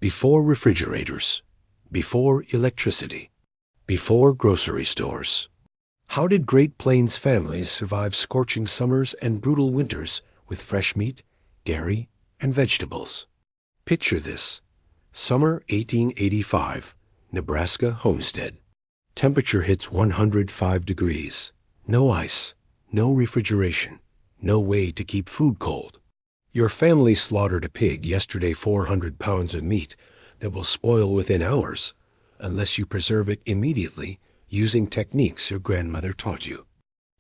Before refrigerators, before electricity, before grocery stores. How did Great Plains families survive scorching summers and brutal winters with fresh meat, dairy, and vegetables? Picture this. Summer 1885, Nebraska homestead. Temperature hits 105 degrees. No ice, no refrigeration, no way to keep food cold. Your family slaughtered a pig yesterday, 400 pounds of meat that will spoil within hours unless you preserve it immediately using techniques your grandmother taught you.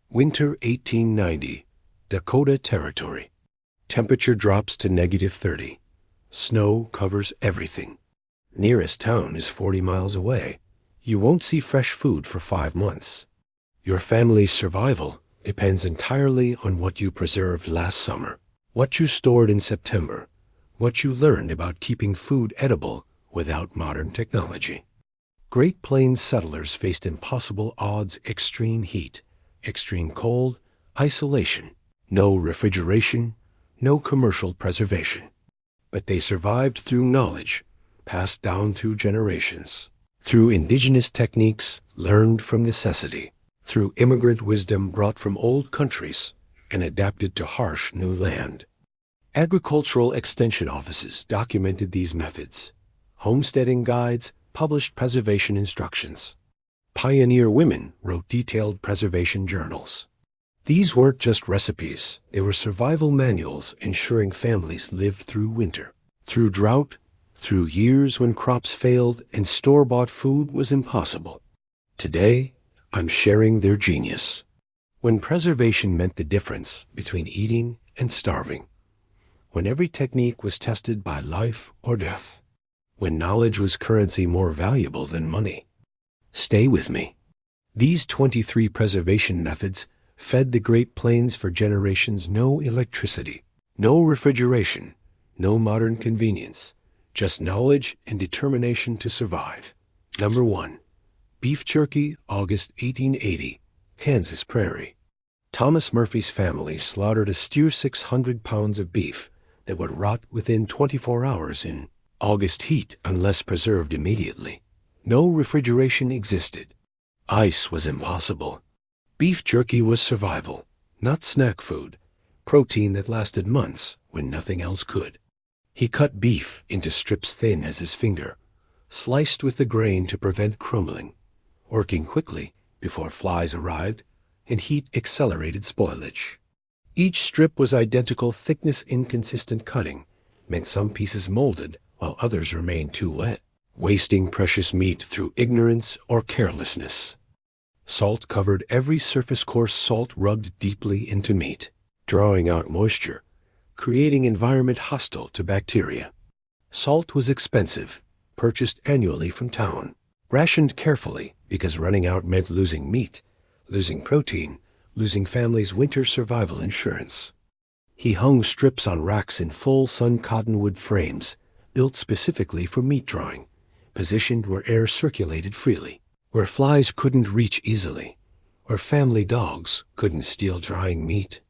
Winter 1890, Dakota Territory. Temperature drops to -30. Snow covers everything. Nearest town is 40 miles away. You won't see fresh food for 5 months. Your family's survival depends entirely on what you preserved last summer, what you stored in September, what you learned about keeping food edible without modern technology. Great Plains settlers faced impossible odds: extreme heat, extreme cold, isolation, no refrigeration, no commercial preservation. But they survived through knowledge passed down through generations, through indigenous techniques learned from necessity, through immigrant wisdom brought from old countries and adapted to harsh new land. Agricultural extension offices documented these methods. Homesteading guides published preservation instructions. Pioneer women wrote detailed preservation journals. These weren't just recipes, they were survival manuals ensuring families lived through winter, through drought, through years when crops failed and store-bought food was impossible. Today, I'm sharing their genius. When preservation meant the difference between eating and starving. When every technique was tested by life or death. When knowledge was currency more valuable than money. Stay with me. These 23 preservation methods fed the Great Plains for generations. No electricity, no refrigeration, no modern convenience, just knowledge and determination to survive. Number 1. Beef jerky, August 1880, Kansas Prairie. Thomas Murphy's family slaughtered a steer 600 pounds of beef that would rot within 24 hours in August heat unless preserved immediately. No refrigeration existed. Ice was impossible. Beef jerky was survival, not snack food, protein that lasted months when nothing else could. He cut beef into strips thin as his finger, sliced with the grain to prevent crumbling, working quickly before flies arrived and heat accelerated spoilage. Each strip was identical thickness. Inconsistent cutting meant some pieces molded while others remained too wet, wasting precious meat through ignorance or carelessness. Salt covered every surface. Coarse salt rubbed deeply into meat, drawing out moisture, creating environment hostile to bacteria. Salt was expensive, purchased annually from town, rationed carefully because running out meant losing meat, losing protein, losing families' winter survival insurance. He hung strips on racks in full-sun cottonwood frames, built specifically for meat drawing, positioned where air circulated freely, where flies couldn't reach easily, where family dogs couldn't steal drying meat.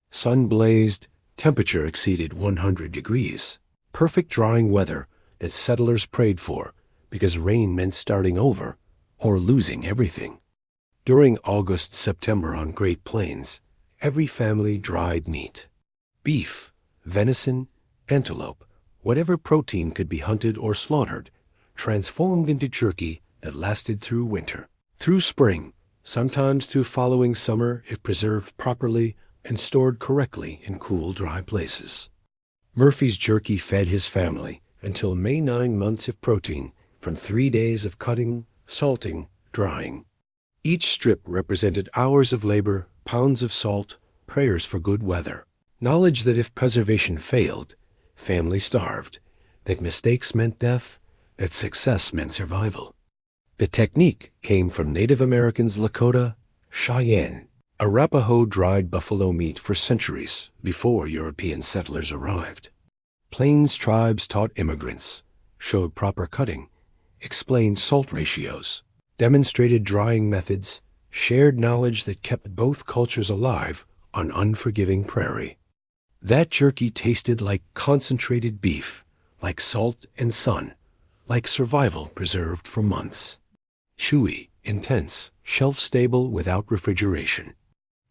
Sun blazed, temperature exceeded 100 degrees. Perfect drying weather that settlers prayed for because rain meant starting over or losing everything. During August-September on Great Plains, every family dried meat. Beef, venison, antelope, whatever protein could be hunted or slaughtered, transformed into jerky that lasted through winter, through spring, sometimes through following summer if preserved properly and stored correctly in cool, dry places. Murphy's jerky fed his family until May. 9 months of protein from 3 days of cutting, salting, drying. Each strip represented hours of labor, pounds of salt, prayers for good weather, knowledge that if preservation failed, family starved, that mistakes meant death, that success meant survival. The technique came from Native Americans Lakota, Cheyenne, Arapaho dried buffalo meat for centuries before European settlers arrived. Plains tribes taught immigrants, showed proper cutting, explained salt ratios, demonstrated drying methods, shared knowledge that kept both cultures alive on unforgiving prairie. That jerky tasted like concentrated beef, like salt and sun, like survival preserved for months. Chewy, intense, shelf-stable without refrigeration.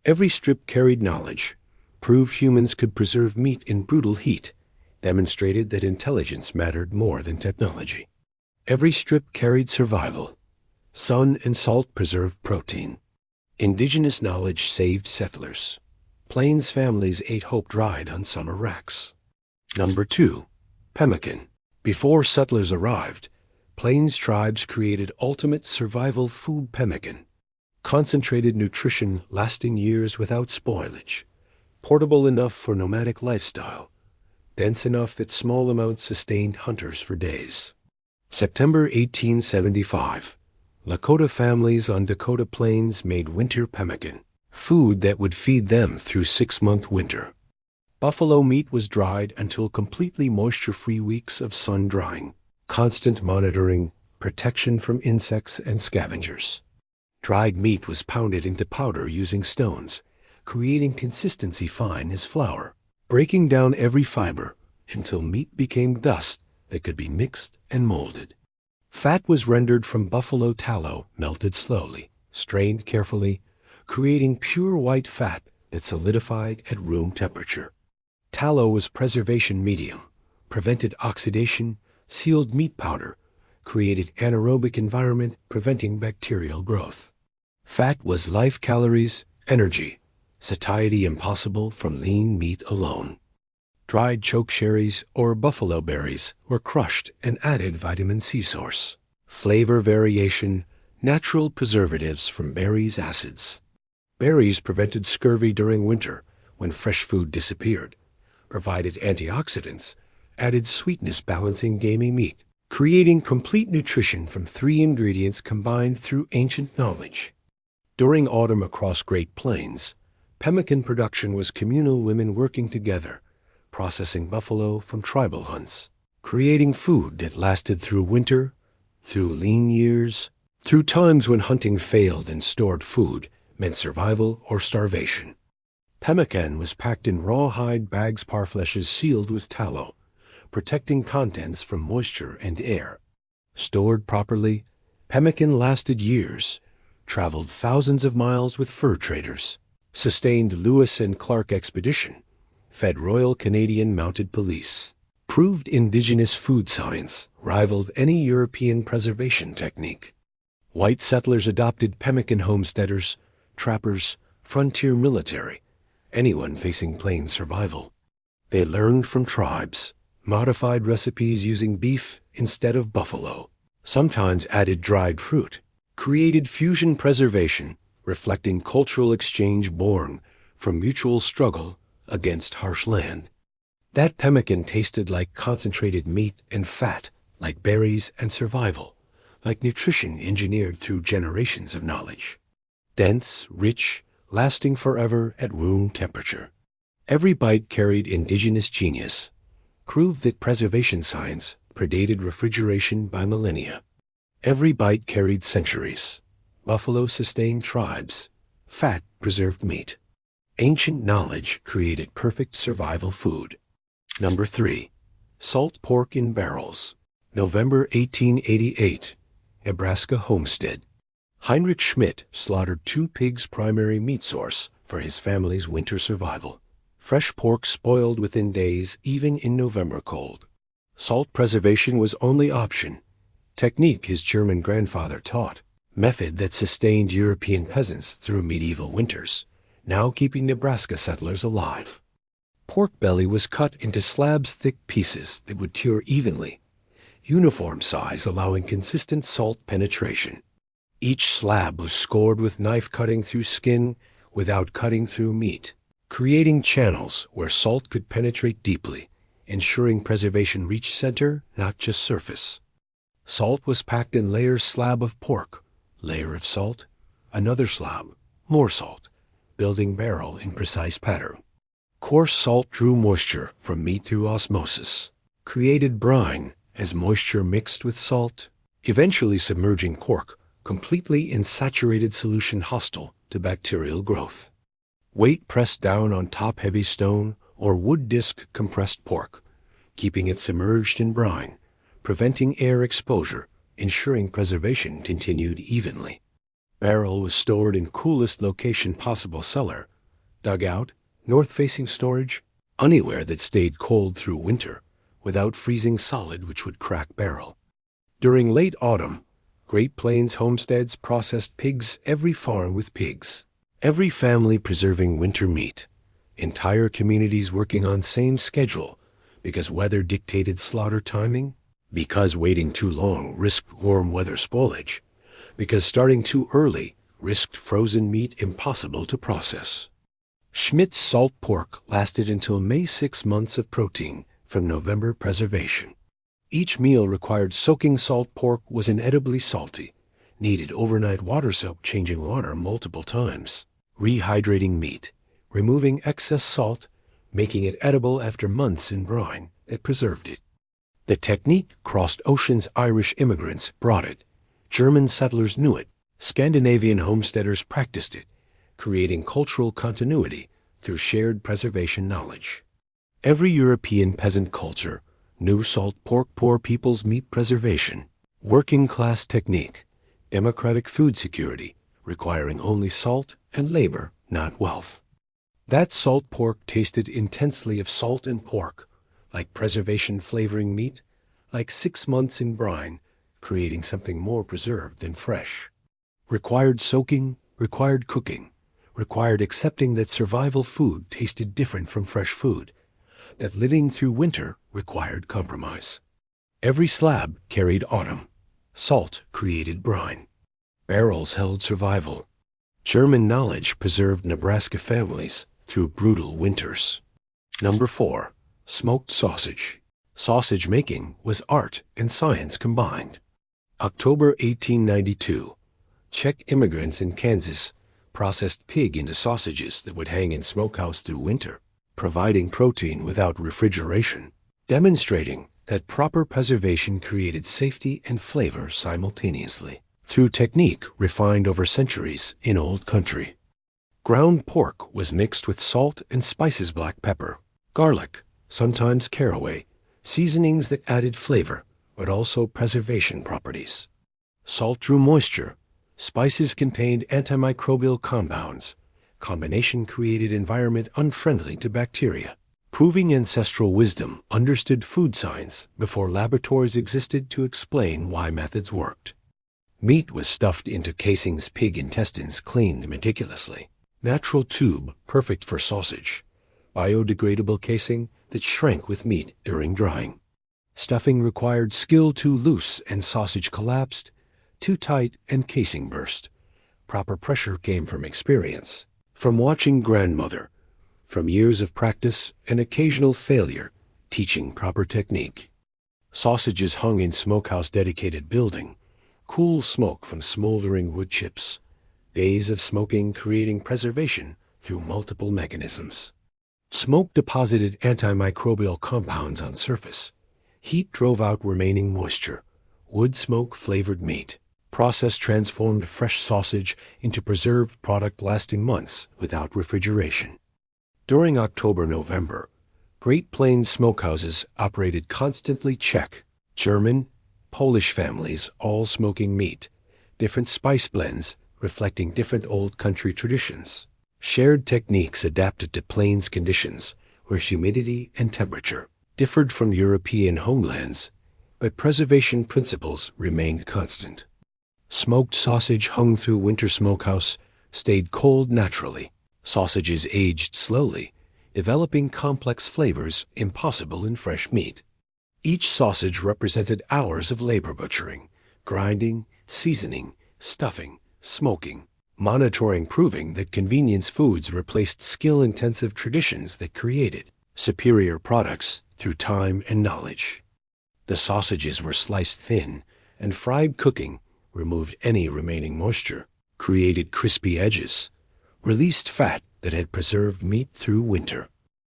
Every strip carried knowledge, proved humans could preserve meat in brutal heat, demonstrated that intelligence mattered more than technology. Every strip carried survival. Sun and salt preserved protein. Indigenous knowledge saved settlers. Plains families ate hope dried on summer racks. Number 2. Pemmican. Before settlers arrived, Plains tribes created ultimate survival food pemmican. Concentrated nutrition lasting years without spoilage. Portable enough for nomadic lifestyle. Dense enough that small amounts sustained hunters for days. September 1875. Lakota families on Dakota Plains made winter pemmican, food that would feed them through 6-month winter. Buffalo meat was dried until completely moisture-free weeks of sun drying, constant monitoring, protection from insects and scavengers. Dried meat was pounded into powder using stones, creating consistency fine as flour, breaking down every fiber until meat became dust that could be mixed and molded. Fat was rendered from buffalo tallow, melted slowly, strained carefully, creating pure white fat that solidified at room temperature. Tallow was preservation medium, prevented oxidation, sealed meat powder, created anaerobic environment preventing bacterial growth. Fat was life calories, energy, satiety impossible from lean meat alone. Dried chokecherries or buffalo berries were crushed and added vitamin C source. Flavor variation, natural preservatives from berries' acids. Berries prevented scurvy during winter when fresh food disappeared, provided antioxidants, added sweetness balancing gamey meat, creating complete nutrition from 3 ingredients combined through ancient knowledge. During autumn across Great Plains, pemmican production was communal women working together, processing buffalo from tribal hunts, creating food that lasted through winter, through lean years, through times when hunting failed and stored food meant survival or starvation. Pemmican was packed in rawhide bags parfleches sealed with tallow, protecting contents from moisture and air. Stored properly, pemmican lasted years, traveled thousands of miles with fur traders, sustained Lewis and Clark expedition, fed Royal Canadian Mounted Police, proved indigenous food science, rivaled any European preservation technique. White settlers adopted pemmican homesteaders, trappers, frontier military, anyone facing plains survival. They learned from tribes, modified recipes using beef instead of buffalo, sometimes added dried fruit, created fusion preservation, reflecting cultural exchange born from mutual struggle against harsh land. That pemmican tasted like concentrated meat and fat, like berries and survival, like nutrition engineered through generations of knowledge. Dense, rich, lasting forever at room temperature. Every bite carried indigenous genius, proved that preservation science predated refrigeration by millennia. Every bite carried centuries. Buffalo sustained tribes. Fat preserved meat. Ancient knowledge created perfect survival food. Number 3. Salt pork in barrels. November 1888. Nebraska homestead. Heinrich Schmidt slaughtered 2 pigs' primary meat source for his family's winter survival. Fresh pork spoiled within days, even in November cold. Salt preservation was only option. Technique his German grandfather taught. Method that sustained European peasants through medieval winters, now keeping Nebraska settlers alive. Pork belly was cut into slabs-thick pieces that would cure evenly, uniform size allowing consistent salt penetration. Each slab was scored with knife cutting through skin without cutting through meat, creating channels where salt could penetrate deeply, ensuring preservation reached center, not just surface. Salt was packed in layers slab of pork, layer of salt, another slab, more salt, building barrel in precise pattern. Coarse salt drew moisture from meat through osmosis, created brine as moisture mixed with salt, eventually submerging pork completely in saturated solution hostile to bacterial growth. Weight pressed down on top-heavy stone or wood disc compressed pork, keeping it submerged in brine, preventing air exposure, ensuring preservation continued evenly. Barrel was stored in coolest location possible: cellar, dugout, north-facing storage, anywhere that stayed cold through winter, without freezing solid which would crack barrel. During late autumn, Great Plains homesteads processed pigs, every farm with pigs, every family preserving winter meat, entire communities working on same schedule because weather dictated slaughter timing, because waiting too long risked warm weather spoilage, because starting too early risked frozen meat impossible to process. Schmidt's salt pork lasted until May. 6 months of protein from November preservation. Each meal required soaking. Salt pork was inedibly salty, needed overnight water soak, changing water multiple times, rehydrating meat, removing excess salt, making it edible after months in brine that preserved it. The technique crossed oceans. Irish immigrants brought it. German settlers knew it. Scandinavian homesteaders practiced it, creating cultural continuity through shared preservation knowledge. Every European peasant culture knew salt pork. Poor people's meat preservation. Working class technique. Democratic food security, requiring only salt and labor, not wealth. That salt pork tasted intensely of salt and pork, like preservation flavoring meat, like 6 months in brine, creating something more preserved than fresh. Required soaking, required cooking, required accepting that survival food tasted different from fresh food, that living through winter required compromise. Every slab carried autumn. Salt created brine. Barrels held survival. German knowledge preserved Nebraska families through brutal winters. Number 4. Smoked sausage. Sausage making was art and science combined. October 1892. Czech immigrants in Kansas processed pig into sausages that would hang in smokehouse through winter, providing protein without refrigeration, demonstrating that proper preservation created safety and flavor simultaneously, through technique refined over centuries in old country. Ground pork was mixed with salt and spices: black pepper, garlic, sometimes caraway, seasonings that added flavor, but also preservation properties. Salt drew moisture. Spices contained antimicrobial compounds. Combination created environment unfriendly to bacteria. Proving ancestral wisdom, understood food science before laboratories existed to explain why methods worked. Meat was stuffed into casings, pig intestines cleaned meticulously. Natural tube, perfect for sausage. Biodegradable casing that shrank with meat during drying. Stuffing required skill: too loose and sausage collapsed, too tight and casing burst. Proper pressure came from experience, from watching grandmother, from years of practice and occasional failure, teaching proper technique. Sausages hung in smokehouse dedicated building, cool smoke from smoldering wood chips. Days of smoking creating preservation through multiple mechanisms. Smoke deposited antimicrobial compounds on surface. Heat drove out remaining moisture. Wood smoke flavored meat. Process transformed fresh sausage into preserved product lasting months without refrigeration. During October-November, Great Plains smokehouses operated constantly. Czech, German, Polish families all smoking meat, different spice blends reflecting different old country traditions. Shared techniques adapted to plains conditions where humidity and temperature differed from European homelands, but preservation principles remained constant. Smoked sausage hung through winter smokehouse, stayed cold naturally. Sausages aged slowly, developing complex flavors impossible in fresh meat. Each sausage represented hours of labor: butchering, grinding, seasoning, stuffing, smoking, monitoring, proving that convenience foods replaced skill-intensive traditions that created superior products through time and knowledge. The sausages were sliced thin, and fried cooking removed any remaining moisture, created crispy edges, released fat that had preserved meat through winter.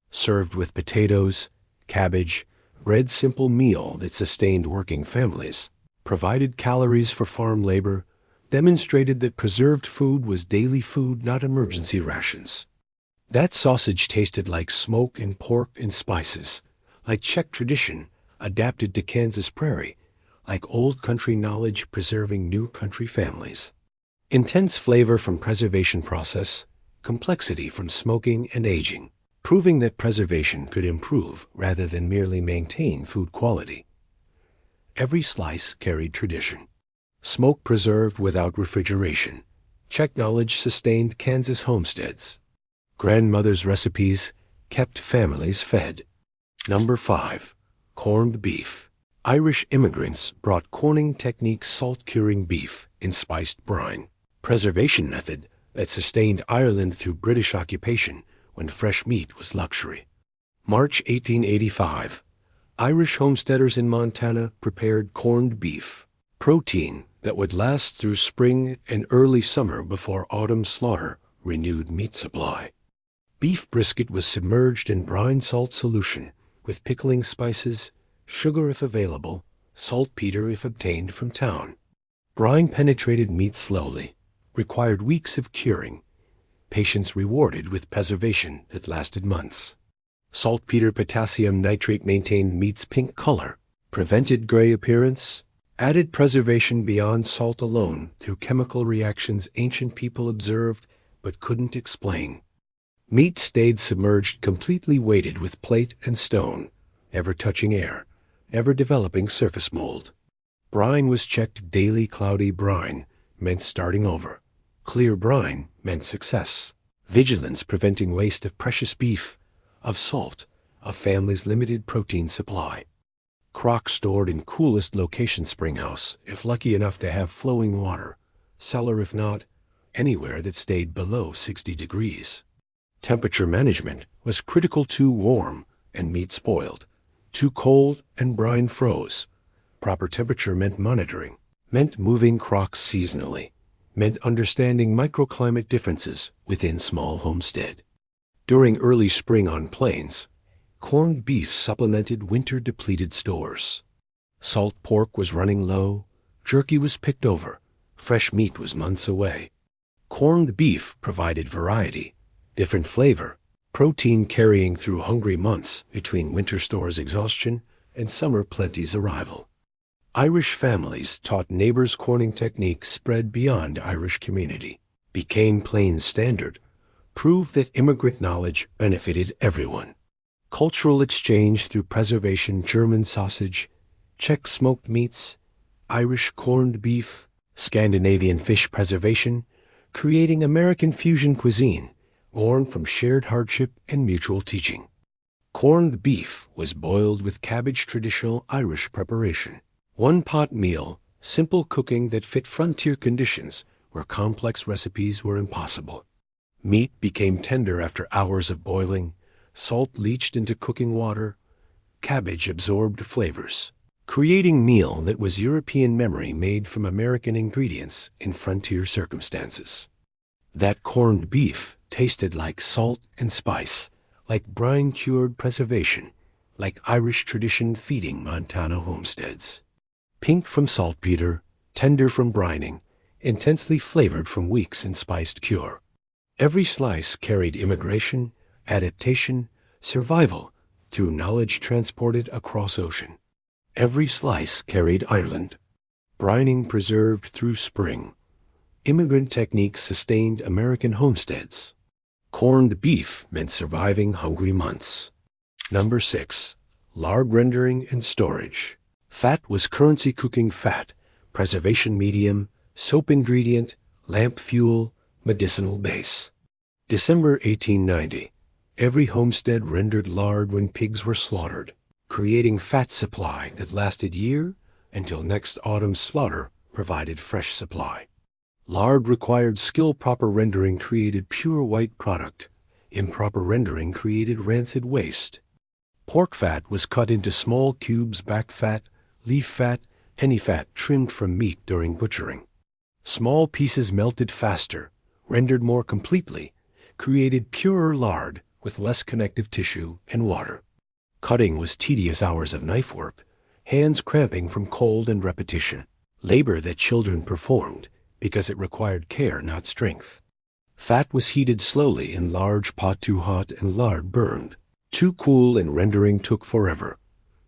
Served with potatoes, cabbage, bread, simple meal that sustained working families, provided calories for farm labor, demonstrated that preserved food was daily food, not emergency rations. That sausage tasted like smoke and pork and spices, like Czech tradition, adapted to Kansas prairie, like old country knowledge preserving new country families. Intense flavor from preservation process, complexity from smoking and aging, proving that preservation could improve rather than merely maintain food quality. Every slice carried tradition. Smoke preserved without refrigeration. Czech knowledge sustained Kansas homesteads. Grandmother's recipes kept families fed. Number 5. Corned beef. Irish immigrants brought corning technique salt-curing beef in spiced brine. Preservation method that sustained Ireland through British occupation when fresh meat was luxury. March 1885. Irish homesteaders in Montana prepared corned beef, protein that would last through spring and early summer before autumn slaughter renewed meat supply. Beef brisket was submerged in brine salt solution with pickling spices, sugar if available, saltpeter if obtained from town. Brine penetrated meat slowly, required weeks of curing. Patients rewarded with preservation that lasted months. Saltpeter potassium nitrate maintained meat's pink color, prevented gray appearance, added preservation beyond salt alone through chemical reactions ancient people observed but couldn't explain. Meat stayed submerged completely weighted with plate and stone, ever touching air, ever developing surface mold. Brine was checked daily. Cloudy brine meant starting over. Clear brine meant success. Vigilance preventing waste of precious beef, of salt, of family's limited protein supply. Crock stored in coolest location springhouse, if lucky enough to have flowing water. Cellar if not, anywhere that stayed below 60 degrees. Temperature management was critical. Too warm and meat spoiled. Too cold and brine froze. Proper temperature meant monitoring, meant moving crocks seasonally, meant understanding microclimate differences within small homestead. During early spring on plains, corned beef supplemented winter-depleted stores. Salt pork was running low, jerky was picked over, fresh meat was months away. Corned beef provided variety, different flavor, protein carrying through hungry months between winter stores' exhaustion and summer plenty's arrival. Irish families taught neighbors corning techniques spread beyond Irish community, became plains standard, proved that immigrant knowledge benefited everyone. Cultural exchange through preservation. German sausage, Czech smoked meats, Irish corned beef, Scandinavian fish preservation, creating American fusion cuisine, born from shared hardship and mutual teaching. Corned beef was boiled with cabbage. Traditional Irish preparation. One-pot meal, simple cooking that fit frontier conditions where complex recipes were impossible. Meat became tender after hours of boiling, salt leached into cooking water, cabbage absorbed flavors, creating meal that was European memory made from American ingredients in frontier circumstances. That corned beef tasted like salt and spice, like brine-cured preservation, like Irish tradition feeding Montana homesteads. Pink from saltpeter, tender from brining, intensely flavored from weeks in spiced cure. Every slice carried immigration, adaptation, survival through knowledge transported across ocean. Every slice carried Ireland. Brining preserved through spring. Immigrant techniques sustained American homesteads. Corned beef meant surviving hungry months. Number 6. Lard rendering and storage. Fat was currency. Cooking fat, preservation medium, soap ingredient, lamp fuel, medicinal base. December 1890. Every homestead rendered lard when pigs were slaughtered, creating fat supply that lasted year until next autumn's slaughter provided fresh supply. Lard required skill. Proper rendering created pure white product. Improper rendering created rancid waste. Pork fat was cut into small cubes. Back fat, leaf fat, any fat trimmed from meat during butchering. Small pieces melted faster, rendered more completely, created purer lard with less connective tissue and water. Cutting was tedious hours of knife work, hands cramping from cold and repetition. Labor that children performed because it required care, not strength. Fat was heated slowly in large pot. Too hot and lard burned. Too cool and rendering took forever.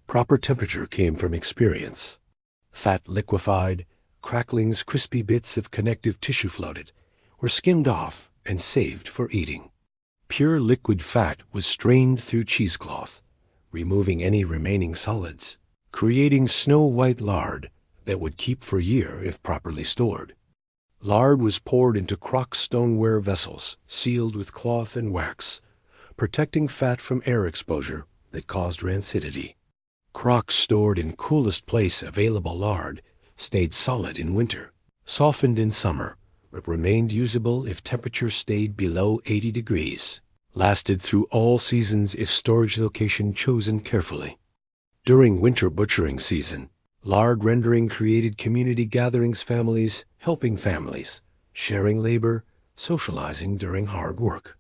Proper temperature came from experience. Fat liquefied, cracklings, crispy bits of connective tissue floated, were skimmed off and saved for eating. Pure liquid fat was strained through cheesecloth, removing any remaining solids, creating snow-white lard that would keep for a year if properly stored. Lard was poured into crock stoneware vessels, sealed with cloth and wax, protecting fat from air exposure that caused rancidity. Crocks stored in coolest place available lard stayed solid in winter, softened in summer, but remained usable if temperature stayed below 80 degrees, lasted through all seasons if storage location chosen carefully. During winter butchering season, lard rendering created community gatherings, families helping families, sharing labor, socializing during hard work.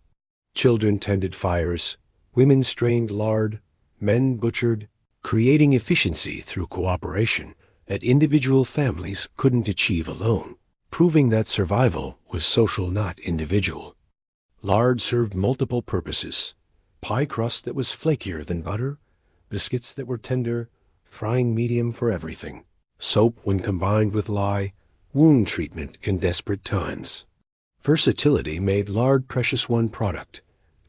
Children tended fires, women strained lard, men butchered, creating efficiency through cooperation that individual families couldn't achieve alone, proving that survival was social, not individual. Lard served multiple purposes: pie crust that was flakier than butter, biscuits that were tender, frying medium for everything, soap when combined with lye, wound treatment in desperate times. Versatility made lard precious one product,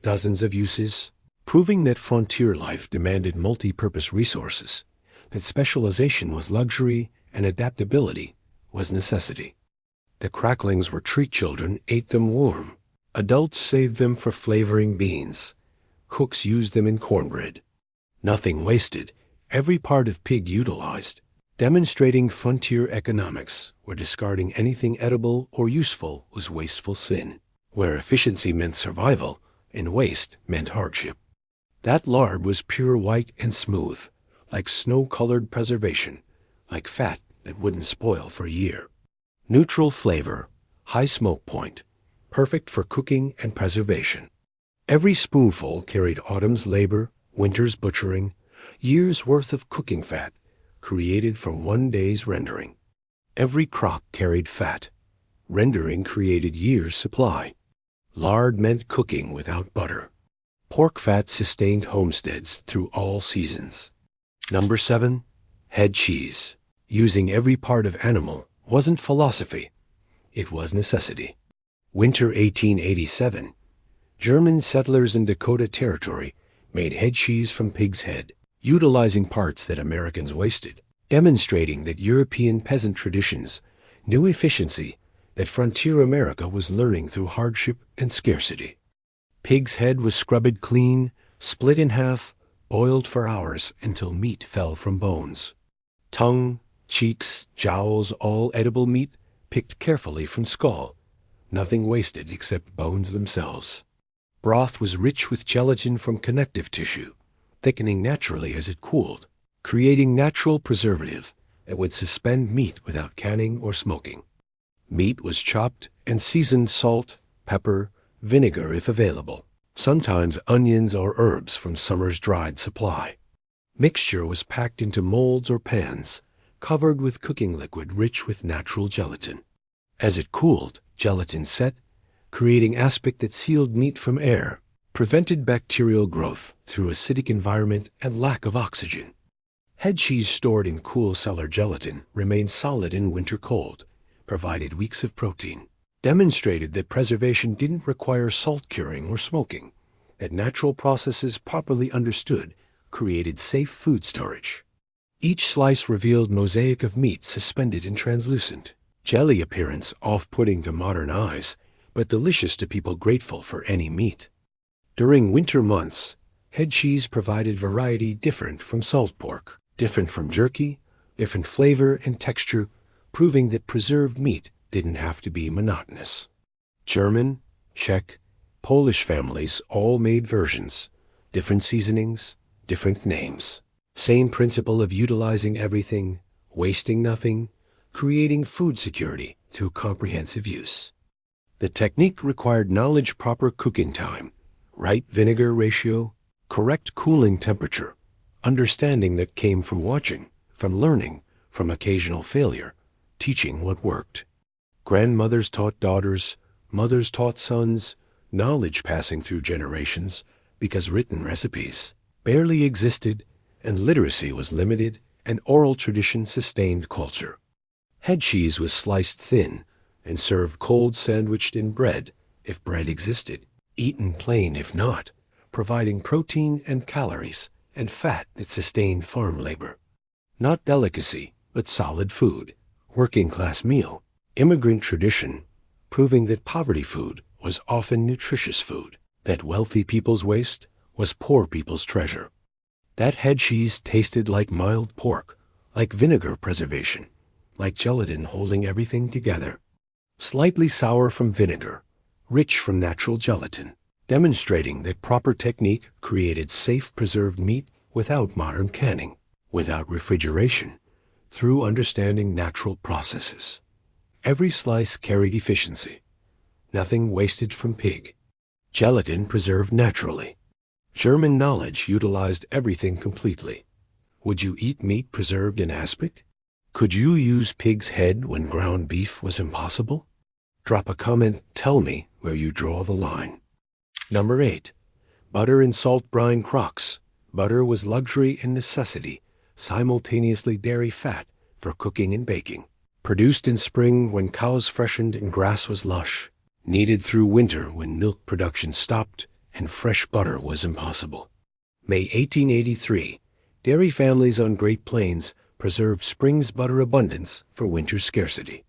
dozens of uses, proving that frontier life demanded multi-purpose resources, that specialization was luxury and adaptability was necessity. The cracklings were treat children ate them warm. Adults saved them for flavoring beans. Cooks used them in cornbread. Nothing wasted, every part of pig utilized, demonstrating frontier economics, where discarding anything edible or useful was wasteful sin, where efficiency meant survival and waste meant hardship. That lard was pure white and smooth, like snow-colored preservation, like fat that wouldn't spoil for a year. Neutral flavor, high smoke point, perfect for cooking and preservation. Every spoonful carried autumn's labor, winter's butchering, years' worth of cooking fat, created from one day's rendering. Every crock carried fat. Rendering created years' supply. Lard meant cooking without butter. Pork fat sustained homesteads through all seasons. Number 7. Head cheese. Using every part of animal wasn't philosophy. It was necessity. Winter 1887. German settlers in Dakota Territory made head cheese from pig's head, utilizing parts that Americans wasted, demonstrating that European peasant traditions knew efficiency that frontier America was learning through hardship and scarcity. Pig's head was scrubbed clean, split in half, boiled for hours until meat fell from bones. Tongue, cheeks, jowls, all edible meat, picked carefully from skull. Nothing wasted except bones themselves. Broth was rich with gelatin from connective tissue, thickening naturally as it cooled, creating natural preservative that would suspend meat without canning or smoking. Meat was chopped and seasoned salt, pepper, vinegar if available, sometimes onions or herbs from summer's dried supply. Mixture was packed into molds or pans, covered with cooking liquid rich with natural gelatin. As it cooled, gelatin set, creating aspect that sealed meat from air, prevented bacterial growth through acidic environment and lack of oxygen. Head cheese stored in cool cellar gelatin remained solid in winter cold, provided weeks of protein, demonstrated that preservation didn't require salt curing or smoking, that natural processes properly understood created safe food storage. Each slice revealed mosaic of meat suspended in translucent, jelly appearance off-putting to modern eyes, but delicious to people grateful for any meat. During winter months, head cheese provided variety different from salt pork, different from jerky, different flavor and texture, proving that preserved meat didn't have to be monotonous. German, Czech, Polish families all made versions, different seasonings, different names. Same principle of utilizing everything, wasting nothing, creating food security through comprehensive use. The technique required knowledge, proper cooking time, right vinegar ratio, correct cooling temperature, understanding that came from watching, from learning, from occasional failure, teaching what worked. Grandmothers taught daughters, mothers taught sons, knowledge passing through generations, because written recipes barely existed, and literacy was limited, and oral tradition sustained culture. Head cheese was sliced thin and served cold sandwiched in bread, if bread existed, eaten plain if not, providing protein and calories and fat that sustained farm labor. Not delicacy, but solid food, working-class meal, immigrant tradition, proving that poverty food was often nutritious food, that wealthy people's waste was poor people's treasure. That head cheese tasted like mild pork, like vinegar preservation, like gelatin holding everything together. Slightly sour from vinegar, rich from natural gelatin, demonstrating that proper technique created safe preserved meat without modern canning, without refrigeration, through understanding natural processes. Every slice carried efficiency. Nothing wasted from pig. Gelatin preserved naturally. German knowledge utilized everything completely. Would you eat meat preserved in aspic? Could you use pig's head when ground beef was impossible? Drop a comment, tell me where you draw the line. Number 8. Butter and salt brine crocks. Butter was luxury and necessity, simultaneously dairy fat for cooking and baking. Produced in spring when cows freshened and grass was lush. Needed through winter when milk production stopped and fresh butter was impossible. May 1883, dairy families on Great Plains preserved spring's butter abundance for winter scarcity.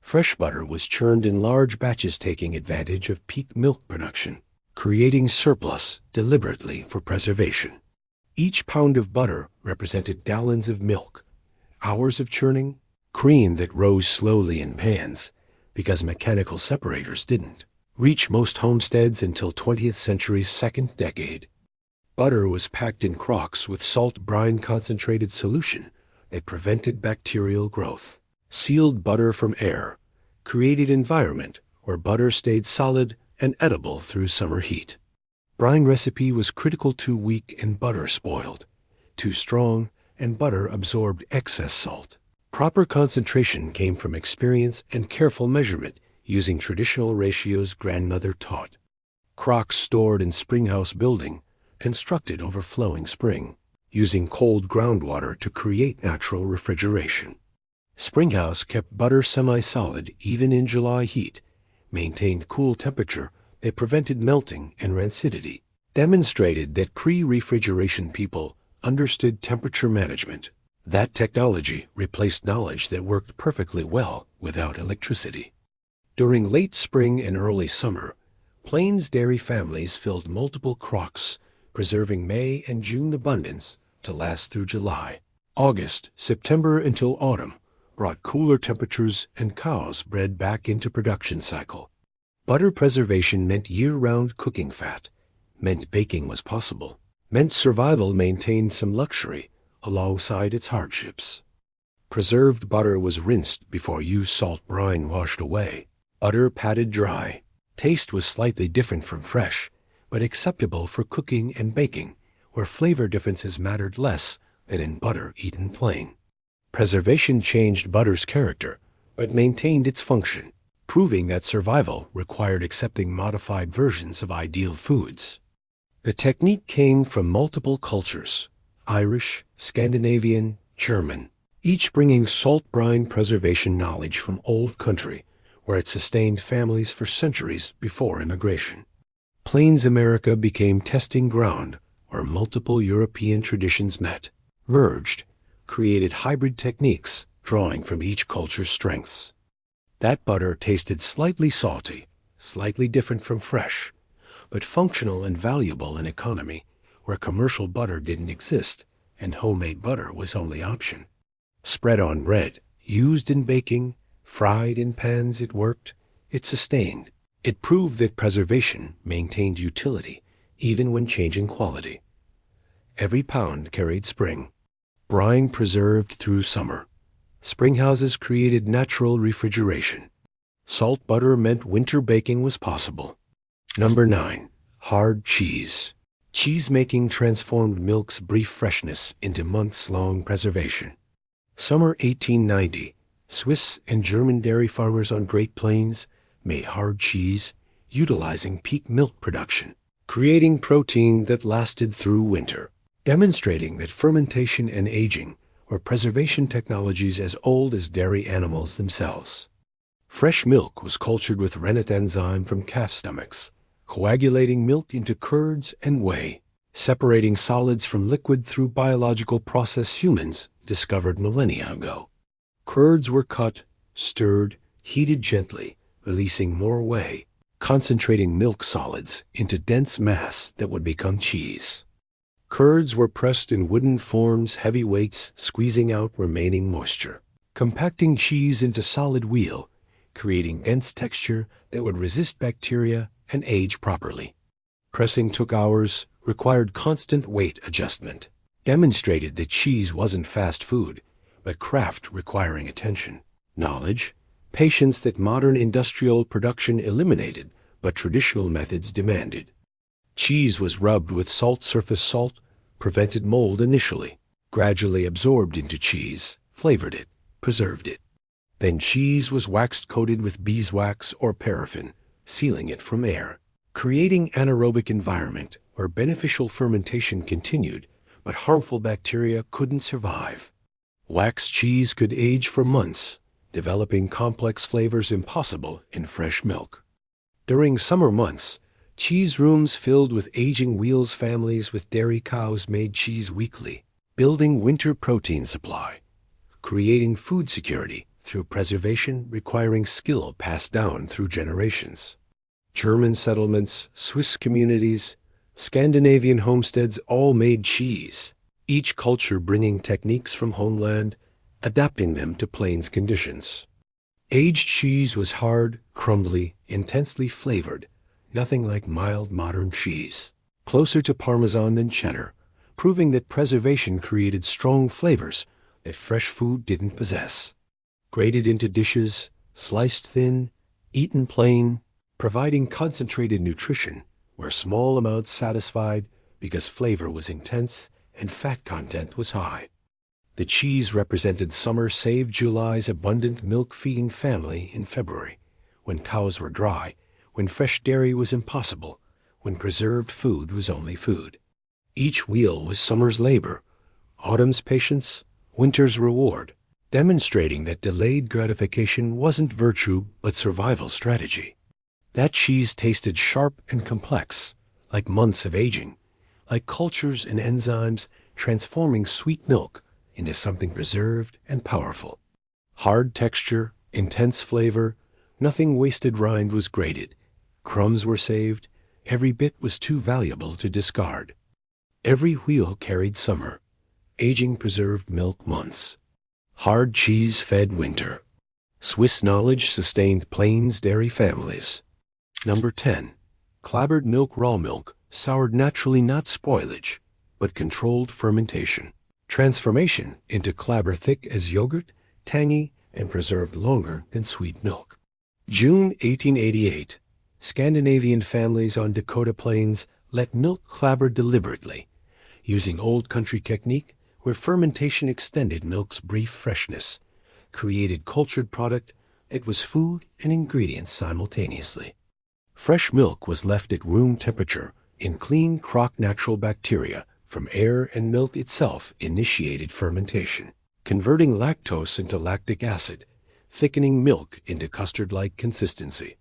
Fresh butter was churned in large batches taking advantage of peak milk production, creating surplus deliberately for preservation. Each pound of butter represented gallons of milk, hours of churning, cream that rose slowly in pans, because mechanical separators didn't reach most homesteads until 20th century's second decade. Butter was packed in crocks with salt brine concentrated solution that prevented bacterial growth. Sealed butter from air, created environment where butter stayed solid and edible through summer heat. Brine recipe was critical, too weak and butter spoiled, too strong and butter absorbed excess salt. Proper concentration came from experience and careful measurement using traditional ratios grandmother taught. Crocks stored in springhouse building, constructed over flowing spring, using cold groundwater to create natural refrigeration. Springhouse kept butter semi-solid even in July heat, maintained cool temperature that prevented melting and rancidity, demonstrated that pre-refrigeration people understood temperature management. That technology replaced knowledge that worked perfectly well without electricity. During late spring and early summer, Plains dairy families filled multiple crocks, preserving May and June abundance to last through July. August, September until autumn brought cooler temperatures and cows bred back into production cycle. Butter preservation meant year-round cooking fat, meant baking was possible, meant survival maintained some luxury alongside its hardships. Preserved butter was rinsed before used salt brine washed away. Butter patted dry. Taste was slightly different from fresh, but acceptable for cooking and baking, where flavor differences mattered less than in butter eaten plain. Preservation changed butter's character, but maintained its function, proving that survival required accepting modified versions of ideal foods. The technique came from multiple cultures: Irish, Scandinavian, German, each bringing salt brine preservation knowledge from old country, where it sustained families for centuries before immigration. Plains America became testing ground where multiple European traditions met, merged, created hybrid techniques drawing from each culture's strengths. That butter tasted slightly salty, slightly different from fresh, but functional and valuable in economy where commercial butter didn't exist and homemade butter was only option. Spread on bread, used in baking, fried in pans, it worked, it sustained. It proved that preservation maintained utility even when changing quality. Every pound carried spring. Brine preserved through summer. Springhouses created natural refrigeration. Salt butter meant winter baking was possible. Number 9. Hard cheese. Cheese making transformed milk's brief freshness into months-long preservation. Summer 1890, Swiss and German dairy farmers on Great Plains made hard cheese utilizing peak milk production, creating protein that lasted through winter. demonstrating that fermentation and aging were preservation technologies as old as dairy animals themselves. Fresh milk was cultured with rennet enzyme from calf stomachs, coagulating milk into curds and whey, separating solids from liquid through biological process humans discovered millennia ago. Curds were cut, stirred, heated gently, releasing more whey, concentrating milk solids into dense mass that would become cheese. Curds were pressed in wooden forms, heavy weights squeezing out remaining moisture, compacting cheese into solid wheel, creating dense texture that would resist bacteria and age properly. Pressing took hours, required constant weight adjustment, demonstrated that cheese wasn't fast food, but craft requiring attention, knowledge, patience that modern industrial production eliminated, but traditional methods demanded. Cheese was rubbed with surface salt, prevented mold initially, gradually absorbed into cheese, flavored it, preserved it. Then cheese was waxed-coated with beeswax or paraffin, sealing it from air, creating anaerobic environment where beneficial fermentation continued, but harmful bacteria couldn't survive. Wax cheese could age for months, developing complex flavors impossible in fresh milk. During summer months, cheese rooms filled with aging wheels families with dairy cows made cheese weekly, building winter protein supply, creating food security through preservation requiring skill passed down through generations. German settlements, Swiss communities, Scandinavian homesteads all made cheese, each culture bringing techniques from homeland, adapting them to plains conditions. Aged cheese was hard, crumbly, intensely flavored, nothing like mild modern cheese, closer to Parmesan than cheddar, proving that preservation created strong flavors that fresh food didn't possess. Grated into dishes, sliced thin, eaten plain, providing concentrated nutrition where small amounts satisfied because flavor was intense and fat content was high. The cheese represented summer saved July's abundant milk-feeding family in February, when cows were dry, when fresh dairy was impossible, when preserved food was only food. Each wheel was summer's labor, autumn's patience, winter's reward, demonstrating that delayed gratification wasn't virtue but survival strategy. That cheese tasted sharp and complex, like months of aging, like cultures and enzymes transforming sweet milk into something preserved and powerful. Hard texture, intense flavor, nothing wasted rind was grated, crumbs were saved, every bit was too valuable to discard. Every wheel carried summer, aging preserved milk months. Hard cheese fed winter. Swiss knowledge sustained plains dairy families. Number 10. Clabbered milk raw milk, soured naturally not spoilage, but controlled fermentation. Transformation into clabber thick as yogurt, tangy, and preserved longer than sweet milk. June 1888. Scandinavian families on Dakota plains let milk clabber deliberately, using old country technique where fermentation extended milk's brief freshness, created cultured product that was food and ingredients simultaneously. Fresh milk was left at room temperature in clean crock natural bacteria from air and milk itself initiated fermentation, converting lactose into lactic acid, thickening milk into custard-like consistency.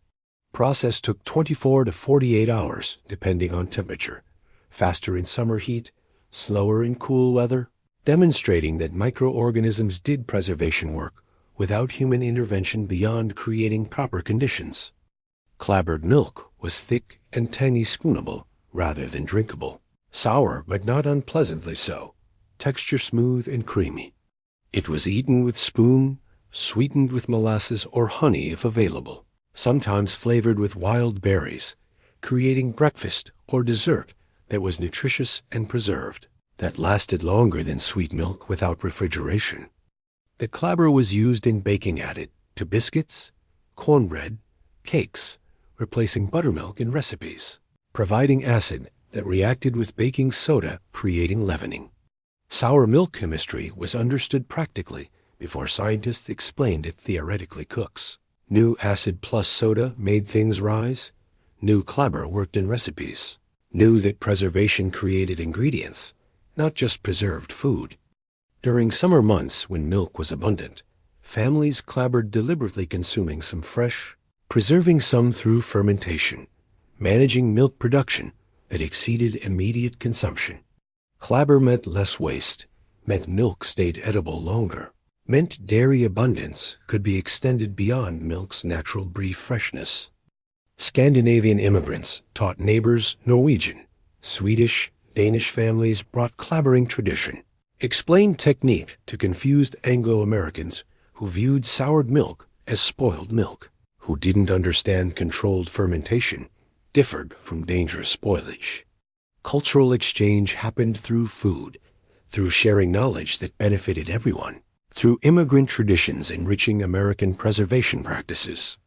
Process took 24 to 48 hours depending on temperature, faster in summer heat, slower in cool weather, demonstrating that microorganisms did preservation work without human intervention beyond creating proper conditions. Clabbered milk was thick and tangy spoonable rather than drinkable, sour but not unpleasantly so, texture smooth and creamy. It was eaten with spoon, sweetened with molasses or honey if available, sometimes flavored with wild berries, creating breakfast or dessert that was nutritious and preserved, that lasted longer than sweet milk without refrigeration. The clabber was used in baking added to biscuits, cornbread, cakes, replacing buttermilk in recipes, providing acid that reacted with baking soda, creating leavening. Sour milk chemistry was understood practically before scientists explained it theoretically. Cooks knew acid plus soda made things rise, knew clabber worked in recipes, knew that preservation created ingredients, not just preserved food. During summer months when milk was abundant, families clabbered deliberately consuming some fresh, preserving some through fermentation, managing milk production that exceeded immediate consumption. Clabber meant less waste, meant milk stayed edible longer, meant dairy abundance could be extended beyond milk's natural brief freshness. Scandinavian immigrants taught neighbors Norwegian, Swedish, Danish families brought clabbering tradition, explained technique to confused Anglo-Americans who viewed soured milk as spoiled milk, who didn't understand controlled fermentation differed from dangerous spoilage. Cultural exchange happened through food, through sharing knowledge that benefited everyone, through immigrant traditions enriching American preservation practices.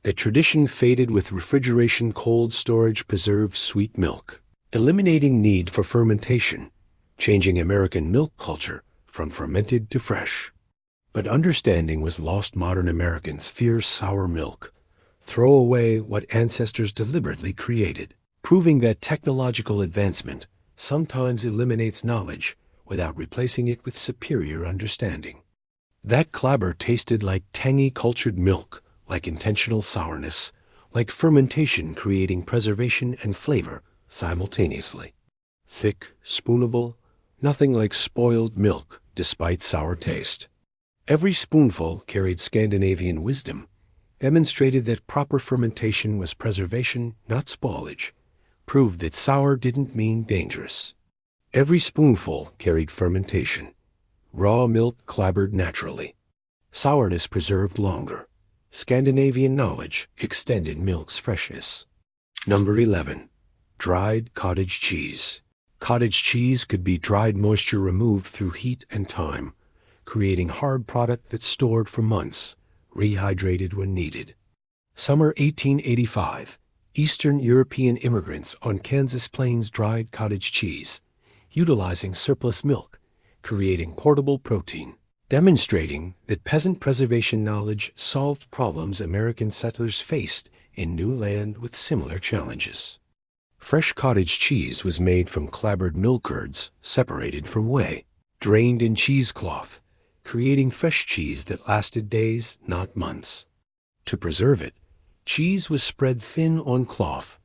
The tradition faded with refrigeration. Cold storage preserved sweet milk, eliminating need for fermentation, changing American milk culture from fermented to fresh. But understanding was lost. Modern Americans fear sour milk, throw away what ancestors deliberately created, proving that technological advancement sometimes eliminates knowledge without replacing it with superior understanding. That clabber tasted like tangy cultured milk, like intentional sourness, like fermentation creating preservation and flavor simultaneously. Thick, spoonable, nothing like spoiled milk despite sour taste. Every spoonful carried Scandinavian wisdom, demonstrated that proper fermentation was preservation, not spoilage, proved that sour didn't mean dangerous. Every spoonful carried fermentation. Raw milk clabbered naturally. Sourness preserved longer. Scandinavian knowledge extended milk's freshness. Number 11. Dried cottage cheese. Cottage cheese could be dried moisture removed through heat and time, creating hard product that stored for months, rehydrated when needed. Summer 1885. Eastern European immigrants on Kansas plains dried cottage cheese, utilizing surplus milk, creating portable protein, demonstrating that peasant preservation knowledge solved problems American settlers faced in new land with similar challenges. Fresh cottage cheese was made from clabbered milk curds separated from whey, drained in cheesecloth, creating fresh cheese that lasted days, not months. To preserve it, cheese was spread thin on cloth,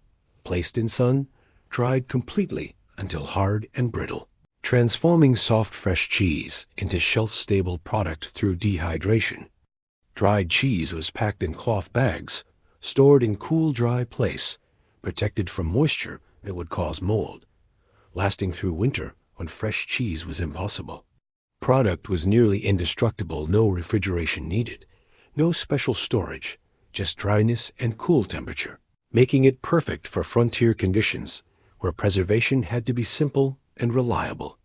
placed in sun, dried completely until hard and brittle, transforming soft fresh cheese into shelf-stable product through dehydration. Dried cheese was packed in cloth bags, stored in cool, dry place, protected from moisture that would cause mold, lasting through winter when fresh cheese was impossible. Product was nearly indestructible, no refrigeration needed, no special storage, just dryness and cool temperature, making it perfect for frontier conditions where preservation had to be simple and reliable.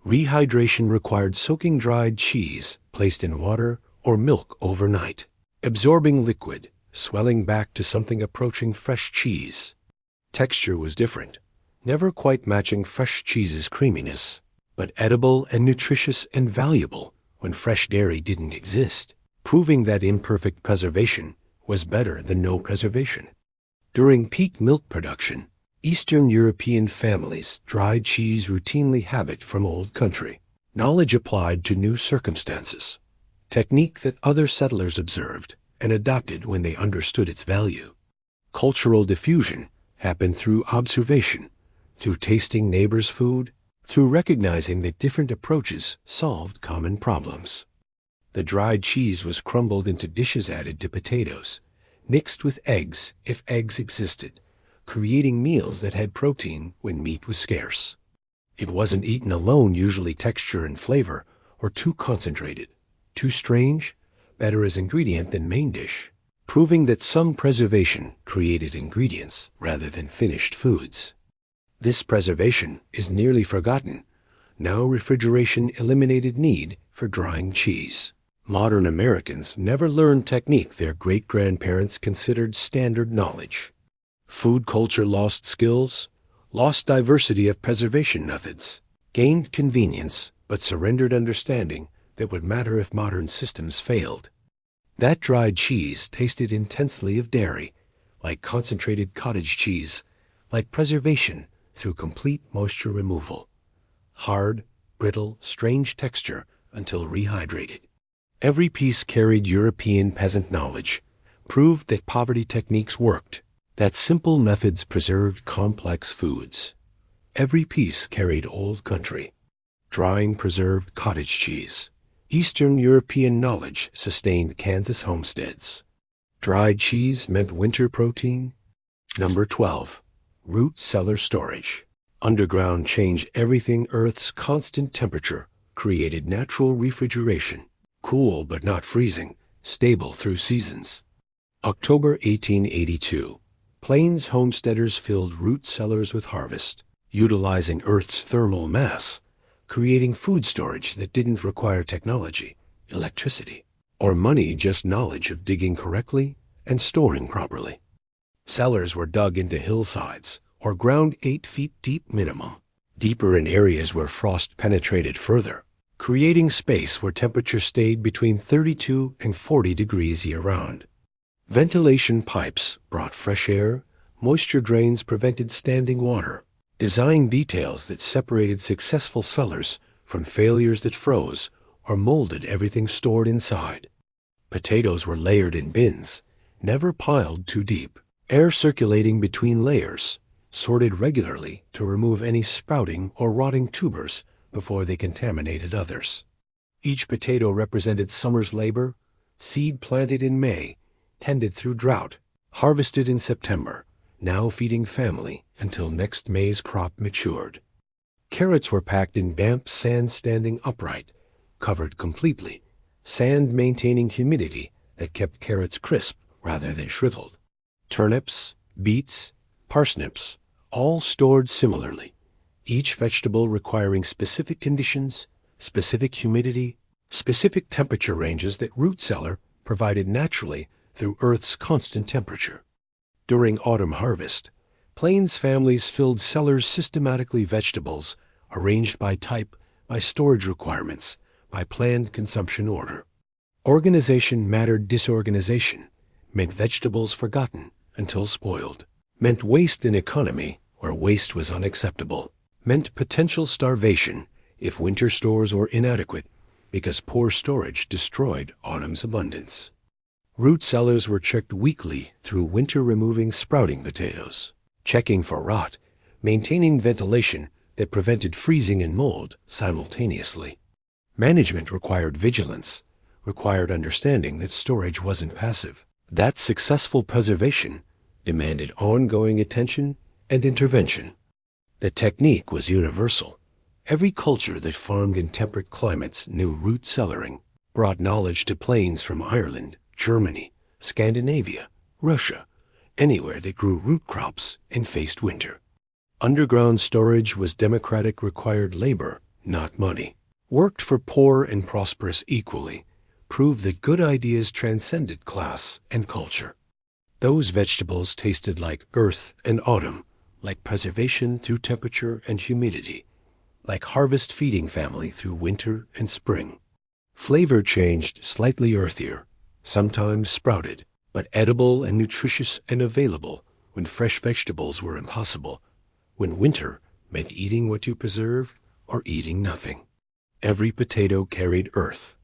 Rehydration required soaking dried cheese placed in water or milk overnight, absorbing liquid, swelling back to something approaching fresh cheese. Texture was different, never quite matching fresh cheese's creaminess, but edible and nutritious and valuable when fresh dairy didn't exist, proving that imperfect preservation was better than no preservation. During peak milk production, Eastern European families dried cheese routinely habit from old country, knowledge applied to new circumstances, technique that other settlers observed and adopted when they understood its value. Cultural diffusion happened through observation, through tasting neighbors' food, through recognizing that different approaches solved common problems. The dried cheese was crumbled into dishes added to potatoes, mixed with eggs if eggs existed, creating meals that had protein when meat was scarce. It wasn't eaten alone, usually texture and flavor were too concentrated, too strange, better as ingredient than main dish, proving that some preservation created ingredients rather than finished foods. This preservation is nearly forgotten. Now refrigeration eliminated need for drying cheese. Modern Americans never learned technique their great-grandparents considered standard knowledge. Food culture lost skills, lost diversity of preservation methods, gained convenience, but surrendered understanding that would matter if modern systems failed. That dried cheese tasted intensely of dairy, like concentrated cottage cheese, like preservation through complete moisture removal. hard, brittle, strange texture until rehydrated. Every piece carried European peasant knowledge, proved that poverty techniques worked, that simple methods preserved complex foods. Every piece carried old country, drying preserved cottage cheese. Eastern European knowledge sustained Kansas homesteads. Dried cheese meant winter protein. Number 12. Root cellar storage. Underground changed everything. Earth's constant temperature created natural refrigeration, cool but not freezing, stable through seasons. October 1882. Plains homesteaders filled root cellars with harvest, utilizing Earth's thermal mass, creating food storage that didn't require technology, electricity, or money, just knowledge of digging correctly and storing properly. Cellars were dug into hillsides or ground 8 feet deep minimum, deeper in areas where frost penetrated further, creating space where temperature stayed between 32 and 40 degrees year-round. Ventilation pipes brought fresh air, moisture drains prevented standing water, design details that separated successful cellars from failures that froze or molded everything stored inside. Potatoes were layered in bins, never piled too deep, air circulating between layers, sorted regularly to remove any sprouting or rotting tubers before they contaminated others. Each potato represented summer's labor, seed planted in May, tended through drought, harvested in September, now feeding family until next May's crop matured. Carrots were packed in damp sand standing upright, covered completely, sand maintaining humidity that kept carrots crisp rather than shriveled. Turnips, beets, parsnips, all stored similarly, each vegetable requiring specific conditions, specific humidity, specific temperature ranges that root cellar provided naturally through Earth's constant temperature. During autumn harvest, Plains families filled cellars systematically, vegetables arranged by type, by storage requirements, by planned consumption order. Organization mattered. Disorganization meant vegetables forgotten until spoiled, meant waste in economy where waste was unacceptable, meant potential starvation if winter stores were inadequate because poor storage destroyed autumn's abundance. Root cellars were checked weekly through winter, removing sprouting potatoes, checking for rot, maintaining ventilation that prevented freezing and mold simultaneously. Management required vigilance, required understanding that storage wasn't passive, that successful preservation demanded ongoing attention and intervention. The technique was universal. Every culture that farmed in temperate climates knew root cellaring, brought knowledge to Plains from Ireland, Germany, Scandinavia, Russia, anywhere that grew root crops and faced winter. Underground storage was democratic, required labor, not money, worked for poor and prosperous equally, proved that good ideas transcended class and culture. Those vegetables tasted like earth and autumn, like preservation through temperature and humidity, like harvest feeding family through winter and spring. Flavor changed, slightly earthier, sometimes sprouted, but edible and nutritious and available when fresh vegetables were impossible, when winter meant eating what you preserved or eating nothing. Every potato carried earth.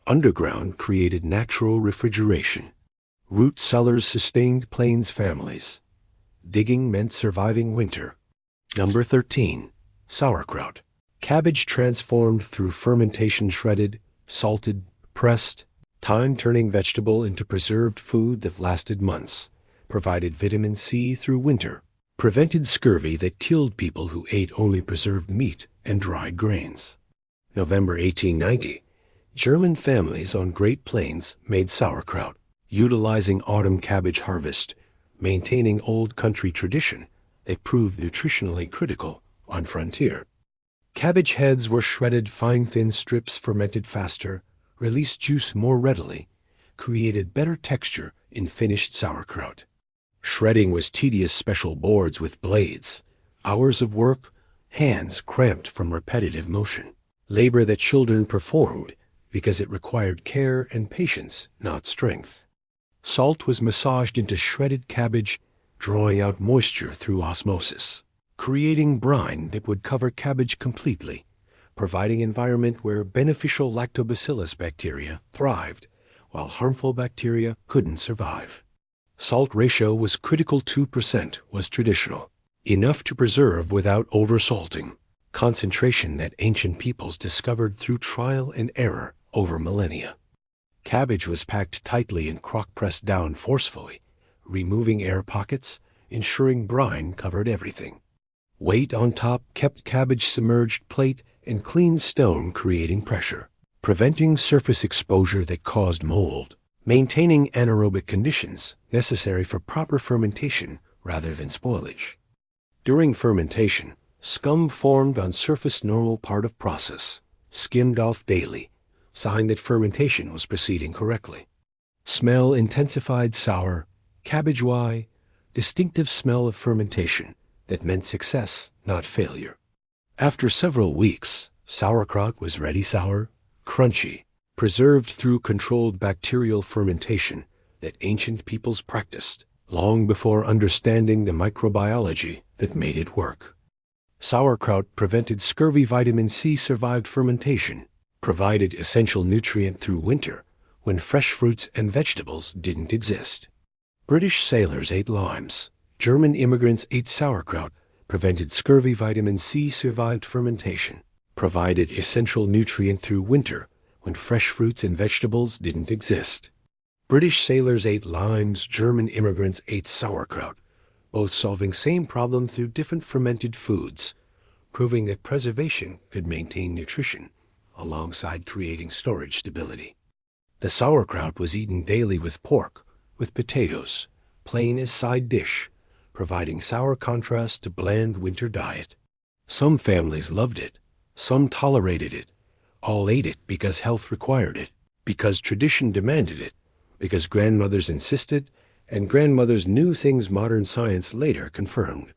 Underground created natural refrigeration. Root cellars sustained Plains families. Digging meant surviving winter. Number 13. Sauerkraut. Cabbage transformed through fermentation, shredded, salted, pressed, time-turning vegetable into preserved food that lasted months, provided vitamin C through winter, prevented scurvy that killed people who ate only preserved meat and dried grains. November 1890. German families on Great Plains made sauerkraut, utilizing autumn cabbage harvest, maintaining old country tradition that proved nutritionally critical on frontier. Cabbage heads were shredded fine, thin strips, fermented faster, released juice more readily, created better texture in finished sauerkraut. Shredding was tedious, special boards with blades, hours of work, hands cramped from repetitive motion, labor that children performed because it required care and patience, not strength. Salt was massaged into shredded cabbage, drawing out moisture through osmosis, creating brine that would cover cabbage completely, providing an environment where beneficial lactobacillus bacteria thrived, while harmful bacteria couldn't survive. Salt ratio was critical. 2% was traditional, enough to preserve without oversalting. Concentration that ancient peoples discovered through trial and error over millennia. Cabbage was packed tightly and crock-pressed down forcefully, removing air pockets, ensuring brine covered everything. Weight on top kept cabbage submerged. Plate and clean stone creating pressure, preventing surface exposure that caused mold, maintaining anaerobic conditions necessary for proper fermentation rather than spoilage. During fermentation, scum formed on surface. Normal part of process, skimmed off daily, sign that fermentation was proceeding correctly. Smell intensified. Sour, cabbage. Why? Distinctive smell of fermentation that meant success, not failure. After several weeks, sauerkraut was ready. Sour, crunchy, preserved through controlled bacterial fermentation that ancient peoples practiced long before understanding the microbiology that made it work. Sauerkraut prevented scurvy. Vitamin C survived fermentation, provided essential nutrient through winter when fresh fruits and vegetables didn't exist. British sailors ate limes. German immigrants ate sauerkraut, prevented scurvy. Vitamin C survived fermentation, provided essential nutrient through winter when fresh fruits and vegetables didn't exist. British sailors ate limes. German immigrants ate sauerkraut, both solving same problem through different fermented foods, proving that preservation could maintain nutrition alongside creating storage stability. The sauerkraut was eaten daily with pork, with potatoes, plain as side dish, providing sour contrast to bland winter diet. Some families loved it, some tolerated it, all ate it because health required it, because tradition demanded it, because grandmothers insisted, and grandmothers knew things modern science later confirmed.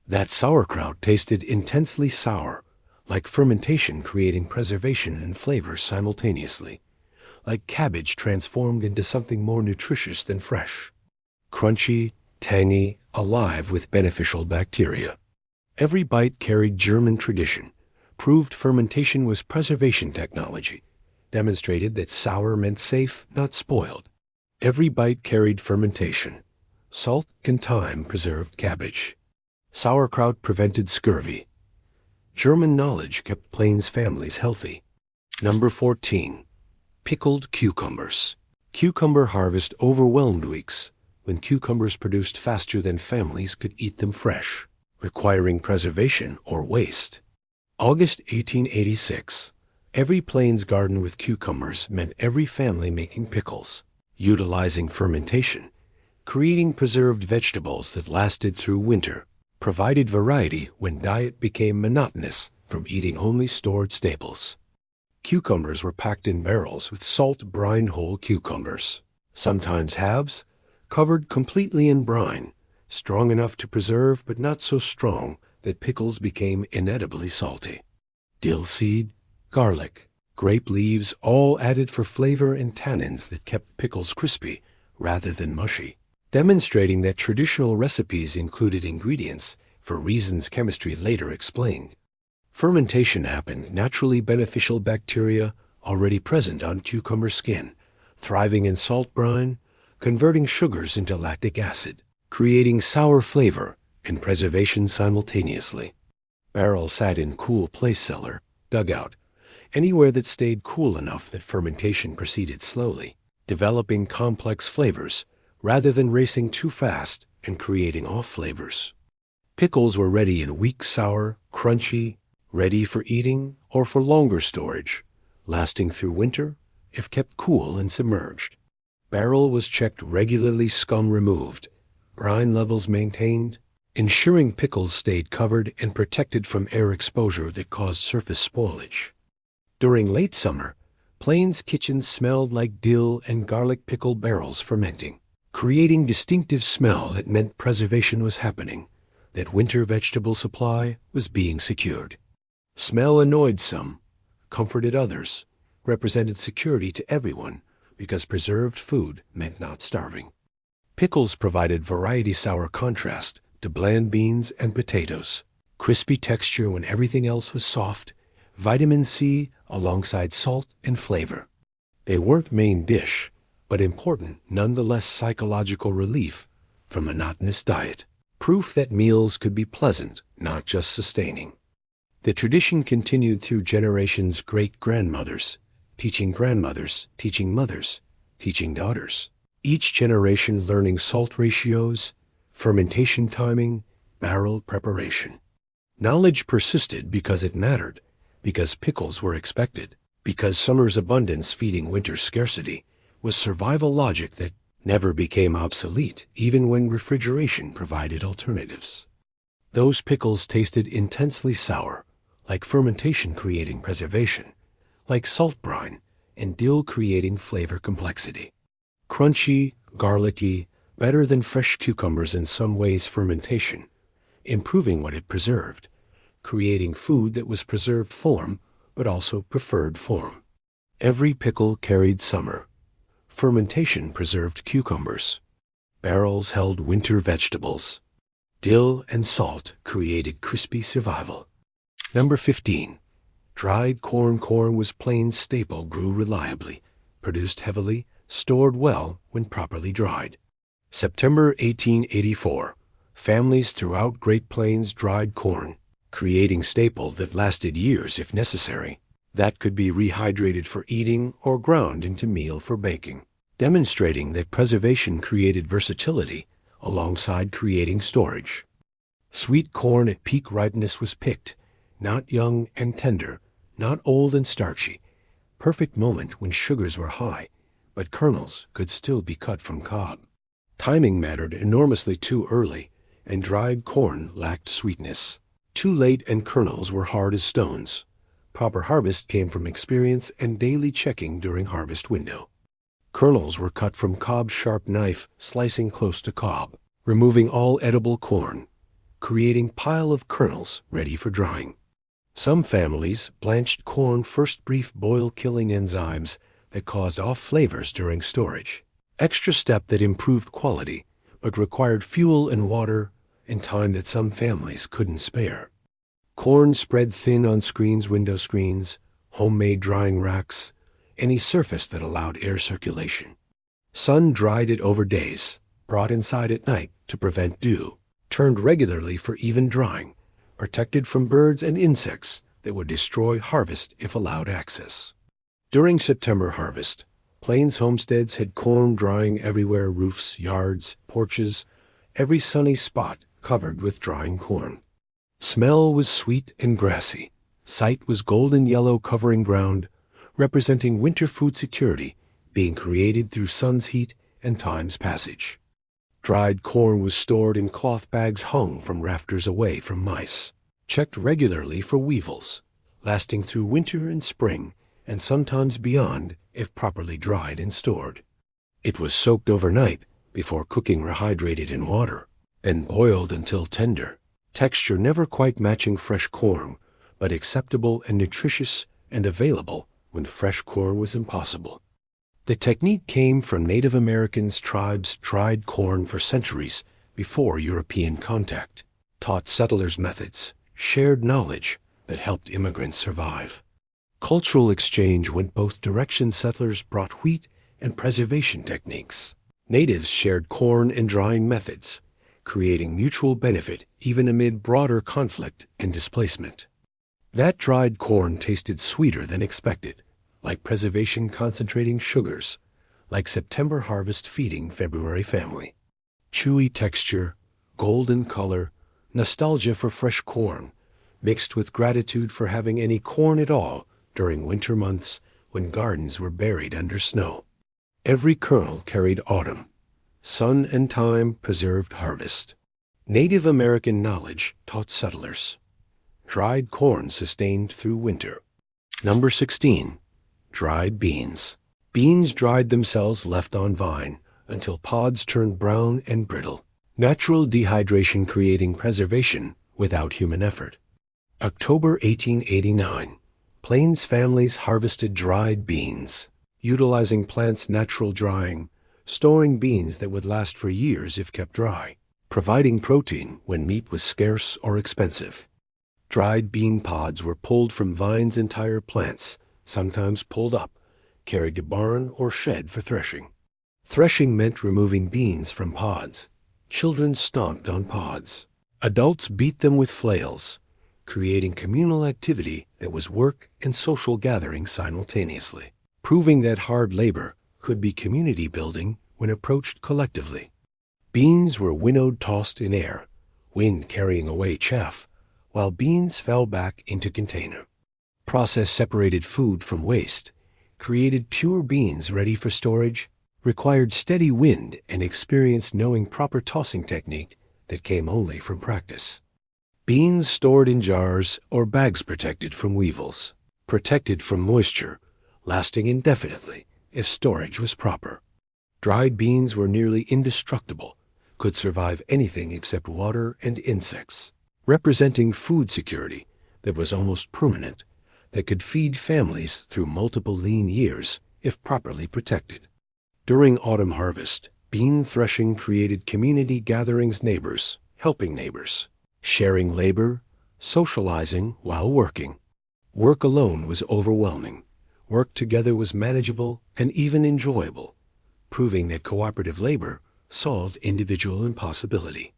That sauerkraut tasted intensely sour, like fermentation creating preservation and flavor simultaneously, like cabbage transformed into something more nutritious than fresh. Crunchy, tangy, alive with beneficial bacteria. Every bite carried German tradition, proved fermentation was preservation technology, demonstrated that sour meant safe, not spoiled. Every bite carried fermentation. Salt and thyme preserved cabbage. Sauerkraut prevented scurvy. German knowledge kept Plains families healthy. Number 14. Pickled cucumbers. Cucumber harvest overwhelmed weeks, when cucumbers produced faster than families could eat them fresh, requiring preservation or waste. August 1886. Every Plains garden with cucumbers meant every family making pickles, utilizing fermentation, creating preserved vegetables that lasted through winter, provided variety when diet became monotonous from eating only stored staples. Cucumbers were packed in barrels with salt brine whole cucumbers, sometimes halves, covered completely in brine, strong enough to preserve but not so strong that pickles became inedibly salty. Dill seed, garlic, grape leaves all added for flavor and tannins that kept pickles crispy rather than mushy, demonstrating that traditional recipes included ingredients for reasons chemistry later explained. Fermentation happened. Naturally beneficial bacteria already present on cucumber skin, thriving in salt brine, converting sugars into lactic acid, creating sour flavor and preservation simultaneously. Barrel sat in cool place cellar, dugout, anywhere that stayed cool enough that fermentation proceeded slowly, developing complex flavors rather than racing too fast and creating off flavors. Pickles were ready in weeks. Sour, crunchy, ready for eating or for longer storage, lasting through winter if kept cool and submerged. Barrel was checked regularly, scum removed, brine levels maintained, ensuring pickles stayed covered and protected from air exposure that caused surface spoilage. During late summer, Plains kitchens smelled like dill and garlic pickle barrels fermenting, creating distinctive smell that meant preservation was happening, that winter vegetable supply was being secured. Smell annoyed some, comforted others, represented security to everyone because preserved food meant not starving. Pickles provided variety, sour contrast to bland beans and potatoes, crispy texture when everything else was soft, vitamin C alongside salt and flavor. They weren't main dish, but important nonetheless psychological relief from monotonous diet. Proof that meals could be pleasant, not just sustaining. The tradition continued through generations great-grandmothers, teaching grandmothers, teaching mothers, teaching daughters. Each generation learning salt ratios, fermentation timing, barrel preparation. Knowledge persisted because it mattered, because pickles were expected, because summer's abundance feeding winter's scarcity was survival logic that never became obsolete even when refrigeration provided alternatives. Those pickles tasted intensely sour, like fermentation creating preservation, like salt brine and dill creating flavor complexity. Crunchy, garlicky, better than fresh cucumbers in some ways fermentation, improving what it preserved, creating food that was preserved form but also preferred form. Every pickle carried summer. Fermentation preserved cucumbers. Barrels held winter vegetables. Dill and salt created crispy survival. Number 15. Dried corn. Corn was plain staple, grew reliably, produced heavily, stored well when properly dried. September 1884. Families throughout Great Plains dried corn, creating staple that lasted years if necessary, that could be rehydrated for eating or ground into meal for baking, demonstrating that preservation created versatility alongside creating storage. Sweet corn at peak ripeness was picked, not young and tender, not old and starchy, perfect moment when sugars were high, but kernels could still be cut from cob. Timing mattered enormously. Too early, and dried corn lacked sweetness. Too late and kernels were hard as stones. Proper harvest came from experience and daily checking during harvest window. Kernels were cut from cob, sharp knife slicing close to cob, removing all edible corn, creating pile of kernels ready for drying. Some families blanched corn first, brief boil killing enzymes that caused off flavors during storage. Extra step that improved quality, but required fuel and water and time that some families couldn't spare. Corn spread thin on screens, window screens, homemade drying racks, any surface that allowed air circulation. Sun dried it over days, brought inside at night to prevent dew, turned regularly for even drying, protected from birds and insects that would destroy harvest if allowed access. During September harvest, Plains homesteads had corn drying everywhere, roofs, yards, porches, every sunny spot covered with drying corn. Smell was sweet and grassy. Sight was golden yellow, covering ground, representing winter food security being created through sun's heat and time's passage. Dried corn was stored in cloth bags hung from rafters away from mice, checked regularly for weevils, lasting through winter and spring and sometimes beyond if properly dried and stored. It was soaked overnight before cooking, rehydrated in water, and boiled until tender. Texture never quite matching fresh corn, but acceptable and nutritious and available when fresh corn was impossible. The technique came from Native Americans. Tribes dried corn for centuries before European contact, taught settlers methods, shared knowledge that helped immigrants survive. Cultural exchange went both directions. Settlers brought wheat and preservation techniques. Natives shared corn and drying methods, creating mutual benefit even amid broader conflict and displacement. That dried corn tasted sweeter than expected, like preservation concentrating sugars, like September harvest feeding February family. Chewy texture, golden color, nostalgia for fresh corn, mixed with gratitude for having any corn at all during winter months when gardens were buried under snow. Every kernel carried autumn. Sun and time preserved harvest. Native American knowledge taught settlers. Dried corn sustained through winter. Number 16. Dried beans. Beans dried themselves, left on vine, until pods turned brown and brittle. Natural dehydration creating preservation without human effort. October 1889. Plains families harvested dried beans, utilizing plants' natural drying, storing beans that would last for years if kept dry, providing protein when meat was scarce or expensive. Dried bean pods were pulled from vines' entire plants, sometimes pulled up, carried to barn or shed for threshing. Threshing meant removing beans from pods. Children stomped on pods. Adults beat them with flails, creating communal activity that was work and social gathering simultaneously, proving that hard labor could be community building when approached collectively. Beans were winnowed, tossed in air, wind carrying away chaff, while beans fell back into container. Process separated food from waste, created pure beans ready for storage, required steady wind and experience knowing proper tossing technique that came only from practice. Beans stored in jars or bags protected from weevils, protected from moisture, lasting indefinitely if storage was proper. Dried beans were nearly indestructible, could survive anything except water and insects, representing food security that was almost permanent, that could feed families through multiple lean years if properly protected. During autumn harvest, bean threshing created community gatherings, neighbors helping neighbors, sharing labor, socializing while working. Work alone was overwhelming. Work together was manageable and even enjoyable, proving that cooperative labor solved individual impossibility.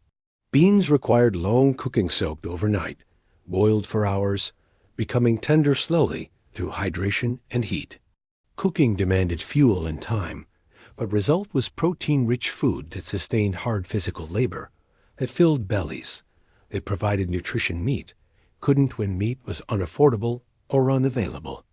Beans required long cooking, soaked overnight, boiled for hours, becoming tender slowly through hydration and heat. Cooking demanded fuel and time, but result was protein-rich food that sustained hard physical labor, that filled bellies, that provided nutrition meat couldn't when meat was unaffordable or unavailable.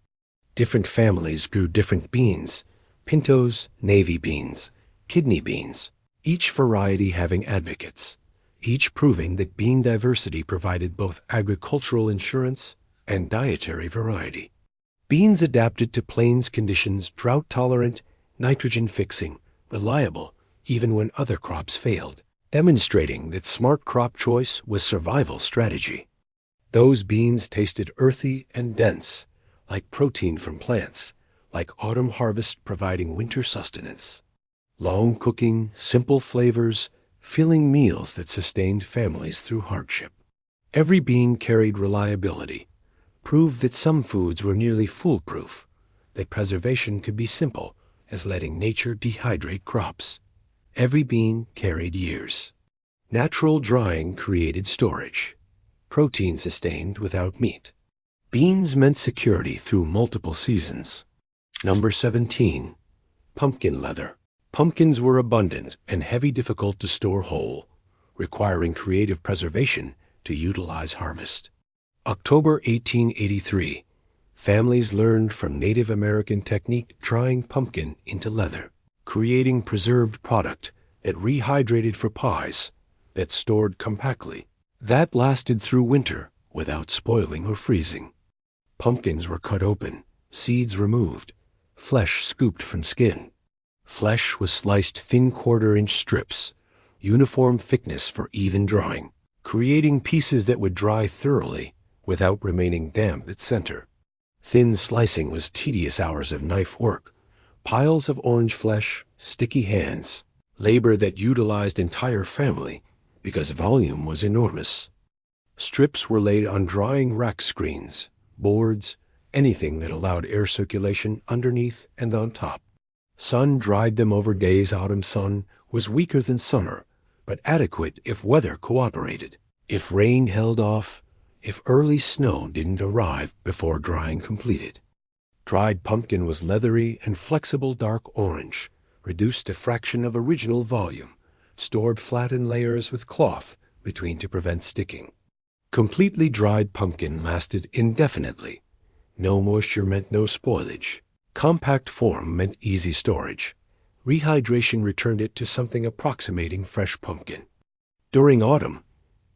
Different families grew different beans, pintos, navy beans, kidney beans, each variety having advocates, each proving that bean diversity provided both agricultural insurance and dietary variety. Beans adapted to plains conditions, drought-tolerant, nitrogen-fixing, reliable, even when other crops failed, demonstrating that smart crop choice was survival strategy. Those beans tasted earthy and dense, like protein from plants, like autumn harvest providing winter sustenance. Long cooking, simple flavors, filling meals that sustained families through hardship. Every bean carried reliability, proved that some foods were nearly foolproof, that preservation could be simple as letting nature dehydrate crops. Every bean carried years. Natural drying created storage. Protein sustained without meat. Beans meant security through multiple seasons. Number 17. Pumpkin leather. Pumpkins were abundant and heavy, difficult to store whole, requiring creative preservation to utilize harvest. October 1883. Families learned from Native American technique drying pumpkin into leather, creating preserved product that rehydrated for pies, that stored compactly, that lasted through winter without spoiling or freezing. Pumpkins were cut open, seeds removed, flesh scooped from skin. Flesh was sliced thin quarter-inch strips, uniform thickness for even drying, creating pieces that would dry thoroughly without remaining damp at center. Thin slicing was tedious hours of knife work, piles of orange flesh, sticky hands, labor that utilized entire family because volume was enormous. Strips were laid on drying rack screens, boards, anything that allowed air circulation underneath and on top. Sun dried them over days. Autumn sun was weaker than summer, but adequate if weather cooperated, if rain held off, if early snow didn't arrive before drying completed. Dried pumpkin was leathery and flexible, dark orange, reduced a fraction of original volume, stored flat in layers with cloth between to prevent sticking. Completely dried pumpkin lasted indefinitely. No moisture meant no spoilage. Compact form meant easy storage. Rehydration returned it to something approximating fresh pumpkin. During autumn,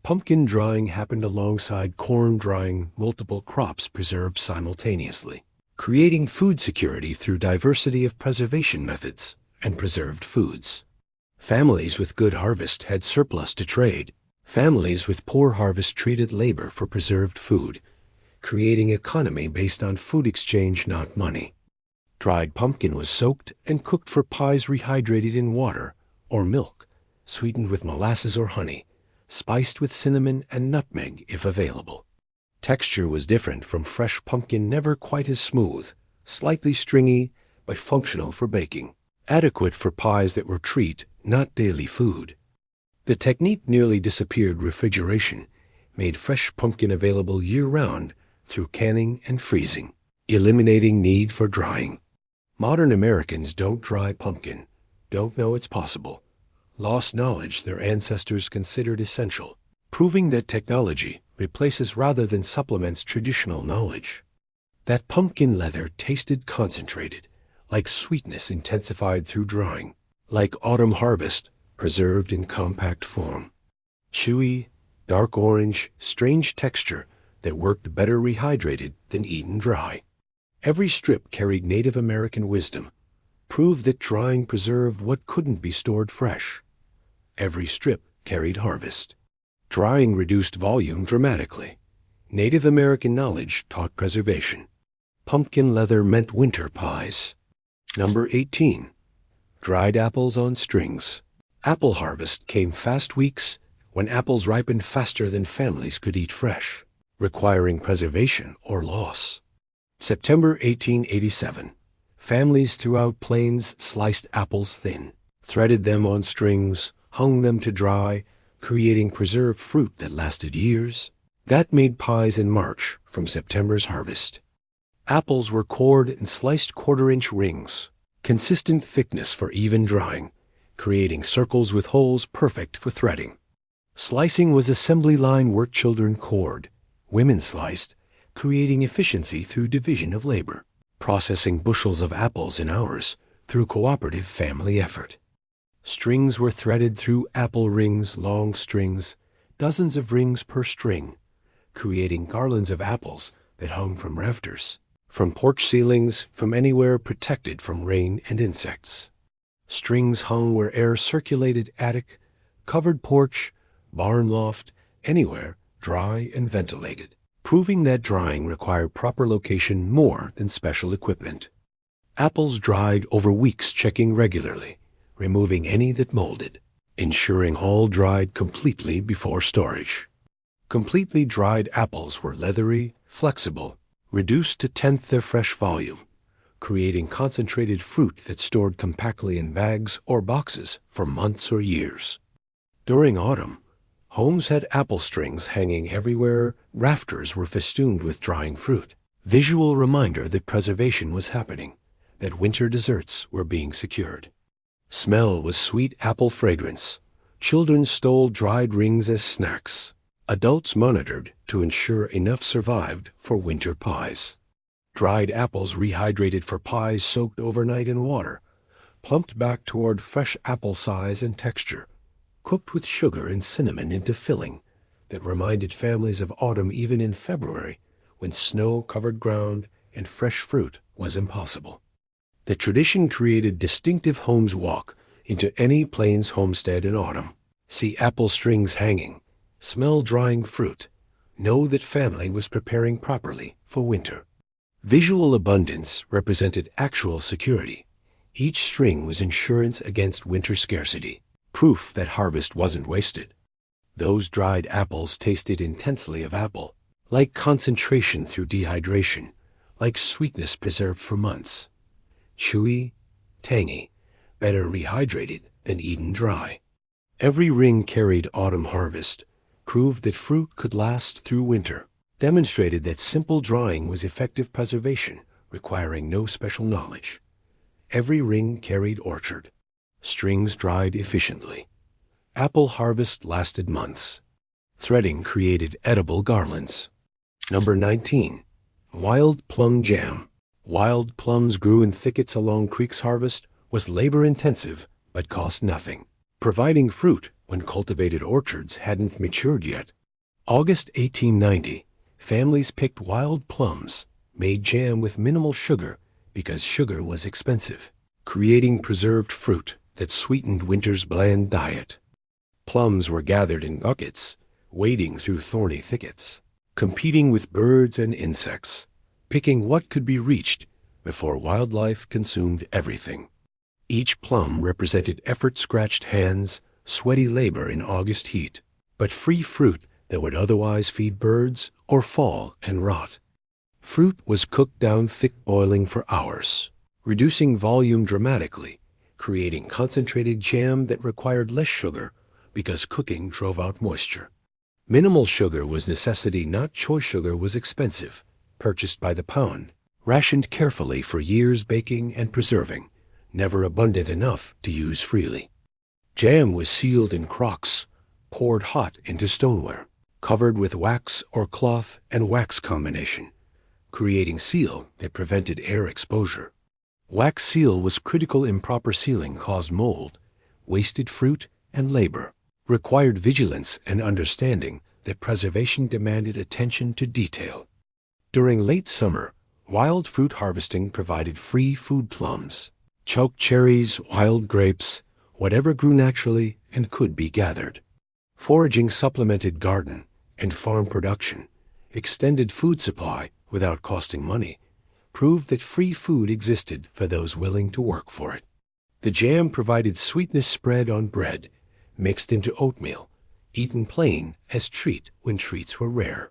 pumpkin drying happened alongside corn drying, multiple crops preserved simultaneously, creating food security through diversity of preservation methods and preserved foods. Families with good harvest had surplus to trade. Families with poor harvest traded labor for preserved food, creating economy based on food exchange, not money. Dried pumpkin was soaked and cooked for pies, rehydrated in water or milk, sweetened with molasses or honey, spiced with cinnamon and nutmeg if available. Texture was different from fresh pumpkin, never quite as smooth, slightly stringy, but functional for baking, adequate for pies that were treat, not daily food. The technique nearly disappeared. Refrigeration made fresh pumpkin available year-round through canning and freezing, eliminating need for drying. Modern Americans don't dry pumpkin, don't know it's possible, lost knowledge their ancestors considered essential, proving that technology replaces rather than supplements traditional knowledge. That pumpkin leather tasted concentrated, like sweetness intensified through drying, like autumn harvest preserved in compact form. Chewy, dark orange, strange texture that worked better rehydrated than eaten dry. Every strip carried Native American wisdom, proved that drying preserved what couldn't be stored fresh. Every strip carried harvest. Drying reduced volume dramatically. Native American knowledge taught preservation. Pumpkin leather meant winter pies. Number 18. Dried apples on strings. Apple harvest came fast weeks when apples ripened faster than families could eat fresh, requiring preservation or loss. September 1887. Families throughout plains sliced apples thin, threaded them on strings, hung them to dry, creating preserved fruit that lasted years. That made pies in March from September's harvest. Apples were cored in sliced quarter-inch rings, consistent thickness for even drying, creating circles with holes perfect for threading. Slicing was assembly line work. Children cored, women sliced, creating efficiency through division of labor, processing bushels of apples in hours through cooperative family effort. Strings were threaded through apple rings, long strings, dozens of rings per string, creating garlands of apples that hung from rafters, from porch ceilings, from anywhere protected from rain and insects. Strings hung where air circulated: attic, covered porch, barn loft, anywhere dry and ventilated, proving that drying required proper location more than special equipment. Apples dried over weeks, checking regularly, removing any that molded, ensuring all dried completely before storage. Completely dried apples were leathery, flexible, reduced to 1/10 their fresh volume, creating concentrated fruit that stored compactly in bags or boxes for months or years. During autumn, homes had apple strings hanging everywhere. Rafters were festooned with drying fruit, visual reminder that preservation was happening, that winter desserts were being secured. Smell was sweet apple fragrance. Children stole dried rings as snacks. Adults monitored to ensure enough survived for winter pies. Dried apples rehydrated for pies soaked overnight in water, plumped back toward fresh apple size and texture, cooked with sugar and cinnamon into filling that reminded families of autumn even in February when snow-covered ground and fresh fruit was impossible. The tradition created distinctive home's walk into any plains homestead in autumn. See apple strings hanging, smell drying fruit, know that family was preparing properly for winter. Visual abundance represented actual security. Each string was insurance against winter scarcity, proof that harvest wasn't wasted. Those dried apples tasted intensely of apple, like concentration through dehydration, like sweetness preserved for months. Chewy, tangy, better rehydrated than eaten dry. Every ring carried autumn harvest, proved that fruit could last through winter, demonstrated that simple drying was effective preservation, requiring no special knowledge. Every ring carried orchard. Strings dried efficiently. Apple harvest lasted months. Threading created edible garlands. Number 19. Wild plum jam. Wild plums grew in thickets along creeks. Harvest was labor-intensive but cost nothing, providing fruit when cultivated orchards hadn't matured yet. August 1890, families picked wild plums, made jam with minimal sugar because sugar was expensive, creating preserved fruit that sweetened winter's bland diet. Plums were gathered in buckets, wading through thorny thickets, competing with birds and insects, picking what could be reached before wildlife consumed everything. Each plum represented effort, scratched hands, sweaty labor in August heat, but free fruit that would otherwise feed birds or fall and rot. Fruit was cooked down thick, boiling for hours, reducing volume dramatically, creating concentrated jam that required less sugar because cooking drove out moisture. Minimal sugar was necessity, not choice. Sugar was expensive, purchased by the pound, rationed carefully for years, baking and preserving, never abundant enough to use freely. Jam was sealed in crocks, poured hot into stoneware, covered with wax or cloth and wax combination, creating seal that prevented air exposure. Wax seal was critical. Improper sealing caused mold, wasted fruit and labor, required vigilance and understanding that preservation demanded attention to detail. During late summer, wild fruit harvesting provided free food. Plums, choke cherries, wild grapes, whatever grew naturally and could be gathered. Foraging supplemented garden and farm production, extended food supply without costing money, proved that free food existed for those willing to work for it. The jam provided sweetness spread on bread, mixed into oatmeal, eaten plain as treat when treats were rare.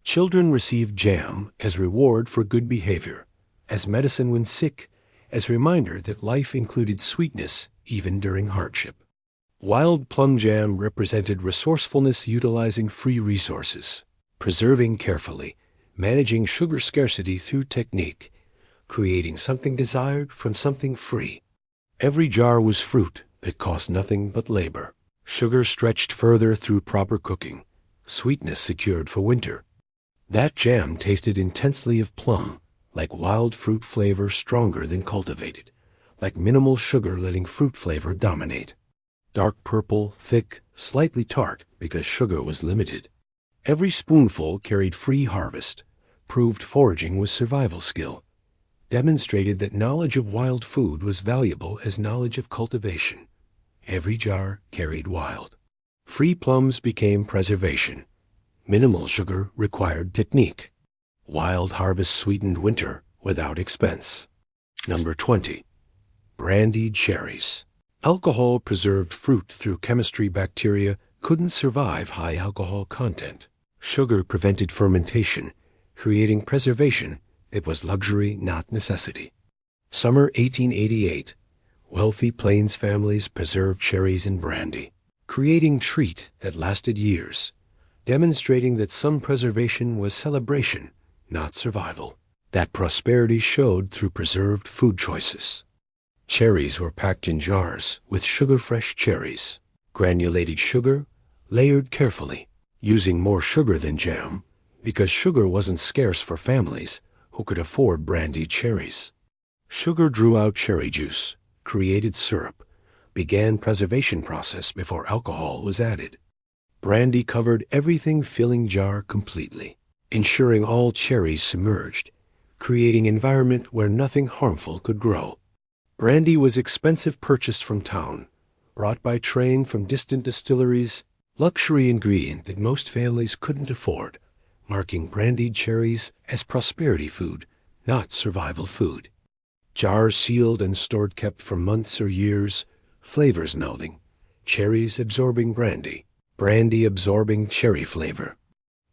Children received jam as reward for good behavior, as medicine when sick, as reminder that life included sweetness even during hardship. Wild plum jam represented resourcefulness, utilizing free resources, preserving carefully, managing sugar scarcity through technique, creating something desired from something free. Every jar was fruit that cost nothing but labor. Sugar stretched further through proper cooking, sweetness secured for winter. That jam tasted intensely of plum, like wild fruit flavor stronger than cultivated, like minimal sugar letting fruit flavor dominate. Dark purple, thick, slightly tart because sugar was limited. Every spoonful carried free harvest, proved foraging was survival skill, demonstrated that knowledge of wild food was valuable as knowledge of cultivation. Every jar carried wild. Free plums became preservation. Minimal sugar required technique. Wild harvest sweetened winter without expense. Number 20. Brandied cherries. Alcohol preserved fruit through chemistry. Bacteria couldn't survive high alcohol content. Sugar prevented fermentation, creating preservation. It was luxury, not necessity. Summer 1888. Wealthy Plains families preserved cherries in brandy, creating treat that lasted years, demonstrating that some preservation was celebration, not survival. That prosperity showed through preserved food choices. Cherries were packed in jars with sugar-fresh cherries, granulated sugar, layered carefully, using more sugar than jam, because sugar wasn't scarce for families who could afford brandied cherries. Sugar drew out cherry juice, created syrup, began preservation process before alcohol was added. Brandy covered everything, filling jar completely, ensuring all cherries submerged, creating environment where nothing harmful could grow. Brandy was expensive, purchased from town, brought by train from distant distilleries, luxury ingredient that most families couldn't afford, marking brandied cherries as prosperity food, not survival food. Jars sealed and stored, kept for months or years, flavors melding, cherries absorbing brandy, brandy absorbing cherry flavor.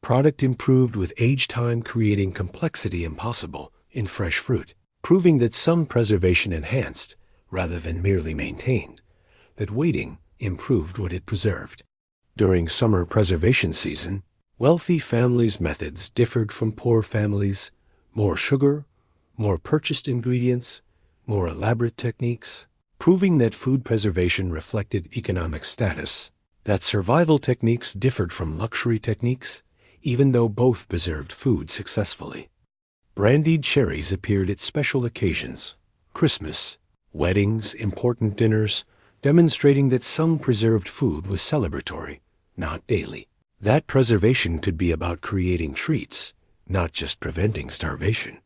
Product improved with age time, creating complexity impossible in fresh fruit, proving that some preservation enhanced rather than merely maintained, that waiting improved what it preserved. During summer preservation season, wealthy families' methods differed from poor families. More sugar, more purchased ingredients, more elaborate techniques, proving that food preservation reflected economic status, that survival techniques differed from luxury techniques, even though both preserved food successfully. Brandied cherries appeared at special occasions, Christmas, weddings, important dinners, demonstrating that some preserved food was celebratory, not daily. That preservation could be about creating treats, not just preventing starvation.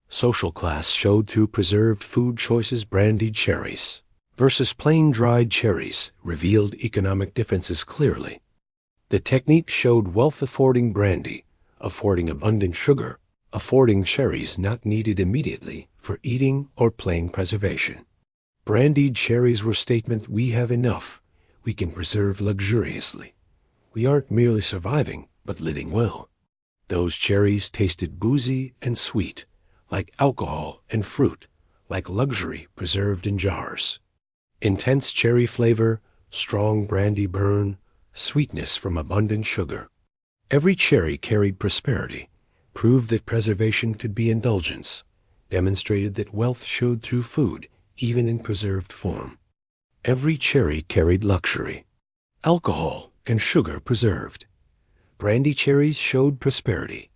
Social class showed through preserved food choices. Brandied cherries versus plain dried cherries revealed economic differences clearly. The technique showed wealth affording brandy, affording abundant sugar, affording cherries not needed immediately for eating or plain preservation. Brandied cherries were statement: we have enough, we can preserve luxuriously. We aren't merely surviving, but living well. Those cherries tasted boozy and sweet, like alcohol and fruit, like luxury preserved in jars. Intense cherry flavor, strong brandy burn, sweetness from abundant sugar. Every cherry carried prosperity, proved that preservation could be indulgence, demonstrated that wealth showed through food, even in preserved form. Every cherry carried luxury, alcohol and sugar preserved. Brandy cherries showed prosperity.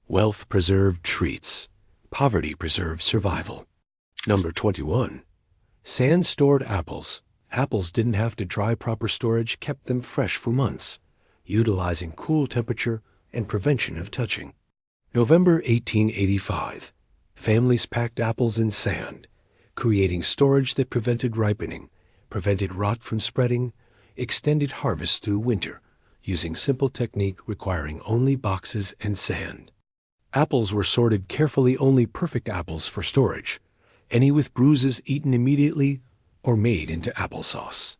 Wealth preserved treats. Poverty preserved survival. Number 21. Sand-stored apples. Apples didn't have to dry. Proper storage kept them fresh for months, utilizing cool temperature and prevention of touching. November 1885. Families packed apples in sand, creating storage that prevented ripening, prevented rot from spreading, extended harvest through winter, using simple technique requiring only boxes and sand. Apples were sorted carefully, only perfect apples for storage, any with bruises eaten immediately or made into applesauce.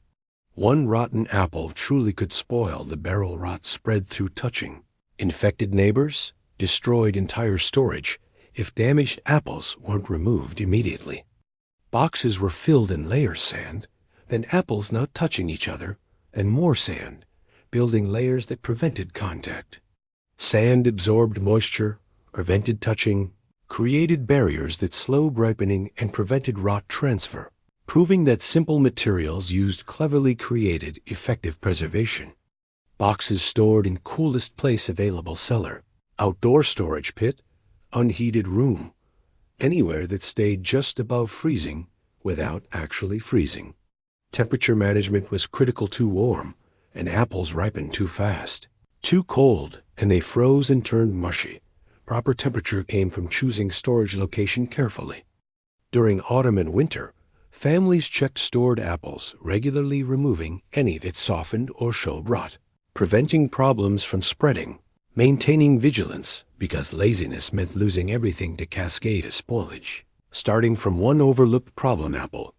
One rotten apple truly could spoil the barrel rot spread through touching. Infected neighbors destroyed entire storage if damaged apples weren't removed immediately. Boxes were filled in layer sand, then apples not touching each other, and more sand, building layers that prevented contact. Sand absorbed moisture, prevented touching, created barriers that slowed ripening and prevented rot transfer, proving that simple materials used cleverly created effective preservation. Boxes stored in coolest place available: cellar, outdoor storage pit, unheated room, anywhere that stayed just above freezing without actually freezing. Temperature management was critical. Too warm, and apples ripened too fast. Too cold, and they froze and turned mushy. Proper temperature came from choosing storage location carefully. During autumn and winter, families checked stored apples, regularly removing any that softened or showed rot, preventing problems from spreading, maintaining vigilance, because laziness meant losing everything to cascade of spoilage. Starting from one overlooked problem apple.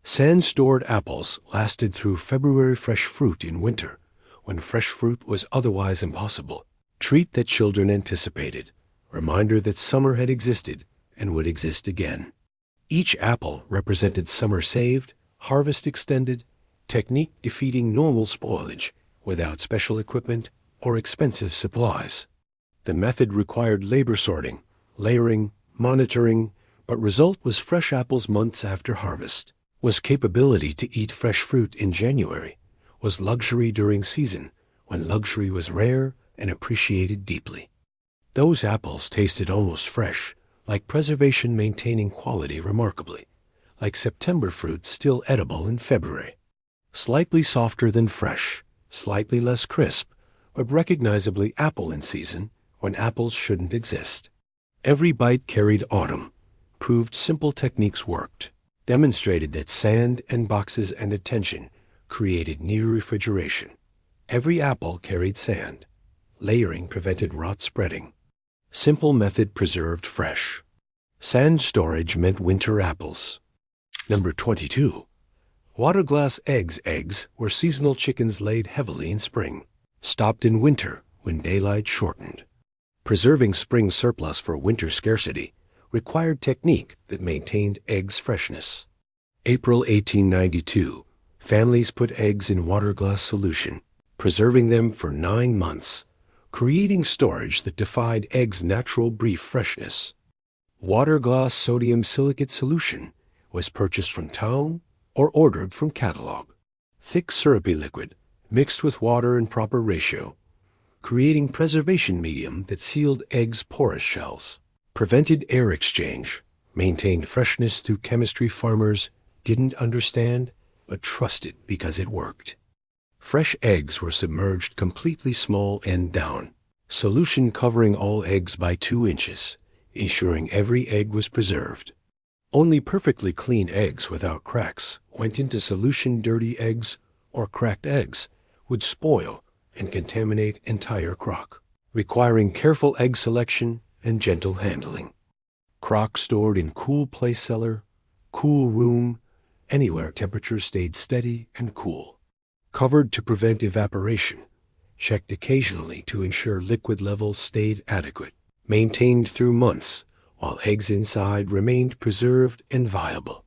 Sand-stored apples lasted through February. Fresh fruit in winter, when fresh fruit was otherwise impossible. Treat that children anticipated, reminder that summer had existed and would exist again. Each apple represented summer saved, harvest extended, technique defeating normal spoilage without special equipment or expensive supplies. The method required labor sorting, layering, monitoring, but result was fresh apples months after harvest. Was capability to eat fresh fruit in January, was luxury during season, when luxury was rare and appreciated deeply. Those apples tasted almost fresh, like preservation maintaining quality remarkably, like September fruit still edible in February. Slightly softer than fresh, slightly less crisp, but recognizably apple in season when apples shouldn't exist. Every bite carried autumn, proved simple techniques worked. Demonstrated that sand and boxes and attention created near refrigeration. Every apple carried sand. Layering prevented rot spreading. Simple method preserved fresh. Sand storage meant winter apples. Number 22. Water glass eggs. Eggs were seasonal chickens laid heavily in spring, stopped in winter when daylight shortened. Preserving spring surplus for winter scarcity required technique that maintained eggs' freshness. April 1892, families put eggs in water glass solution, preserving them for 9 months, creating storage that defied eggs' natural brief freshness. Water glass sodium silicate solution was purchased from town or ordered from catalog. Thick syrupy liquid, mixed with water in proper ratio, creating preservation medium that sealed eggs' porous shells. Prevented air exchange, maintained freshness through chemistry farmers didn't understand, but trusted because it worked. Fresh eggs were submerged completely small end down, solution covering all eggs by 2 inches, ensuring every egg was preserved. Only perfectly clean eggs without cracks went into solution. Dirty eggs or cracked eggs would spoil and contaminate entire crock, requiring careful egg selection and gentle handling. Crock stored in cool place: cellar, cool room, anywhere temperature stayed steady and cool. Covered to prevent evaporation, checked occasionally to ensure liquid levels stayed adequate, maintained through months, while eggs inside remained preserved and viable.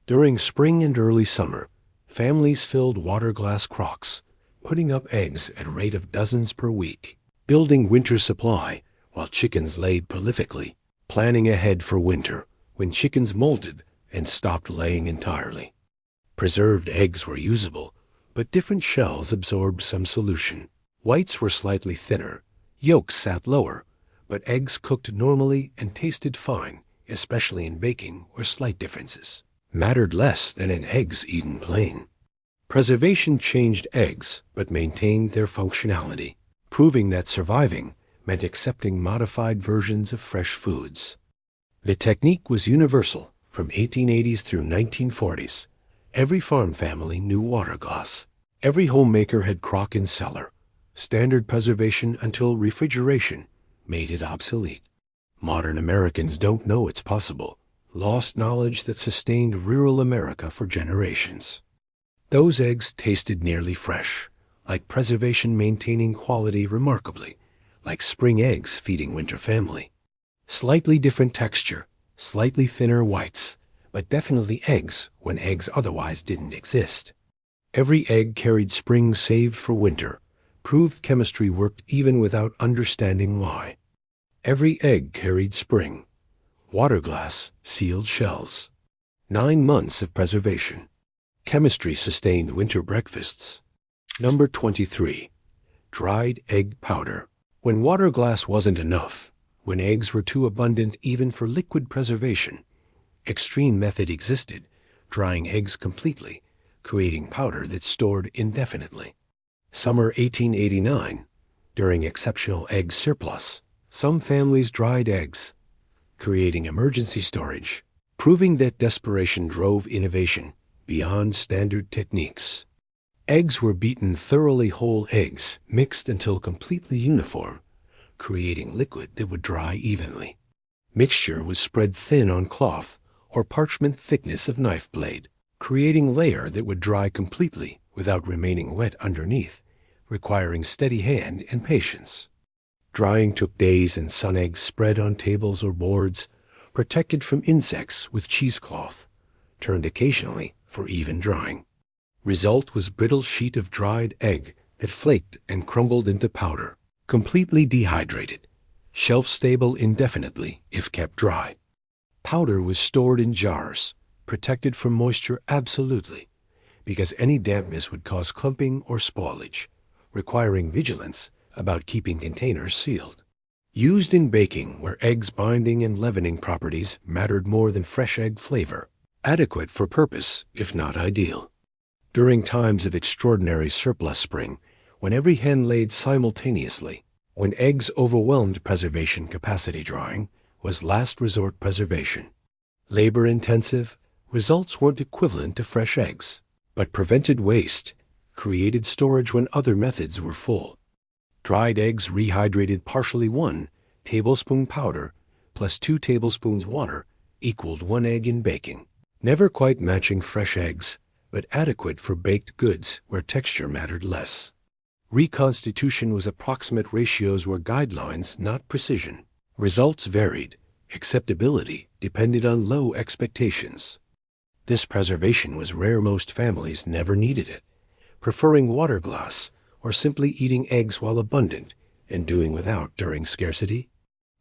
During spring and early summer, families filled water glass crocks, putting up eggs at a rate of dozens per week, building winter supply while chickens laid prolifically, planning ahead for winter when chickens molted and stopped laying entirely. Preserved eggs were usable, but different shells absorbed some solution. Whites were slightly thinner, yolks sat lower, but eggs cooked normally and tasted fine, especially in baking where slight differences mattered less than in eggs eaten plain. Preservation changed eggs but maintained their functionality, proving that surviving meant accepting modified versions of fresh foods. The technique was universal from 1880s through 1940s. Every farm family knew water glass. Every homemaker had crock in cellar. Standard preservation until refrigeration made it obsolete. Modern Americans don't know it's possible. Lost knowledge that sustained rural America for generations. Those eggs tasted nearly fresh, like preservation maintaining quality remarkably, like spring eggs feeding winter family. Slightly different texture, slightly thinner whites, but definitely eggs when eggs otherwise didn't exist. Every egg carried spring saved for winter, proved chemistry worked even without understanding why. Every egg carried spring. Water glass, sealed shells. 9 months of preservation. Chemistry sustained winter breakfasts. Number 23. Dried egg powder. When water glass wasn't enough, when eggs were too abundant even for liquid preservation, extreme method existed, drying eggs completely, creating powder that stored indefinitely. Summer 1889, during exceptional egg surplus, some families dried eggs, creating emergency storage, proving that desperation drove innovation beyond standard techniques. Eggs were beaten thoroughly whole eggs, mixed until completely uniform, creating liquid that would dry evenly. Mixture was spread thin on cloth or parchment thickness of knife blade, creating layer that would dry completely without remaining wet underneath, requiring steady hand and patience. Drying took days and sun eggs spread on tables or boards, protected from insects with cheesecloth, turned occasionally for even drying. Result was brittle sheet of dried egg that flaked and crumbled into powder, completely dehydrated, shelf-stable indefinitely if kept dry. Powder was stored in jars, protected from moisture absolutely, because any dampness would cause clumping or spoilage, requiring vigilance about keeping containers sealed. Used in baking where eggs' binding and leavening properties mattered more than fresh egg flavor. Adequate for purpose, if not ideal. During times of extraordinary surplus spring, when every hen laid simultaneously, when eggs overwhelmed preservation capacity, drying was last resort preservation. Labor-intensive, results weren't equivalent to fresh eggs, but prevented waste, created storage when other methods were full. Dried eggs rehydrated partially 1 tablespoon powder plus 2 tablespoons water equaled 1 egg in baking. Never quite matching fresh eggs, but adequate for baked goods where texture mattered less. Reconstitution was approximate ratios were guidelines, not precision. Results varied. Acceptability depended on low expectations. This preservation was rare. Most families never needed it, preferring water glass or simply eating eggs while abundant and doing without during scarcity.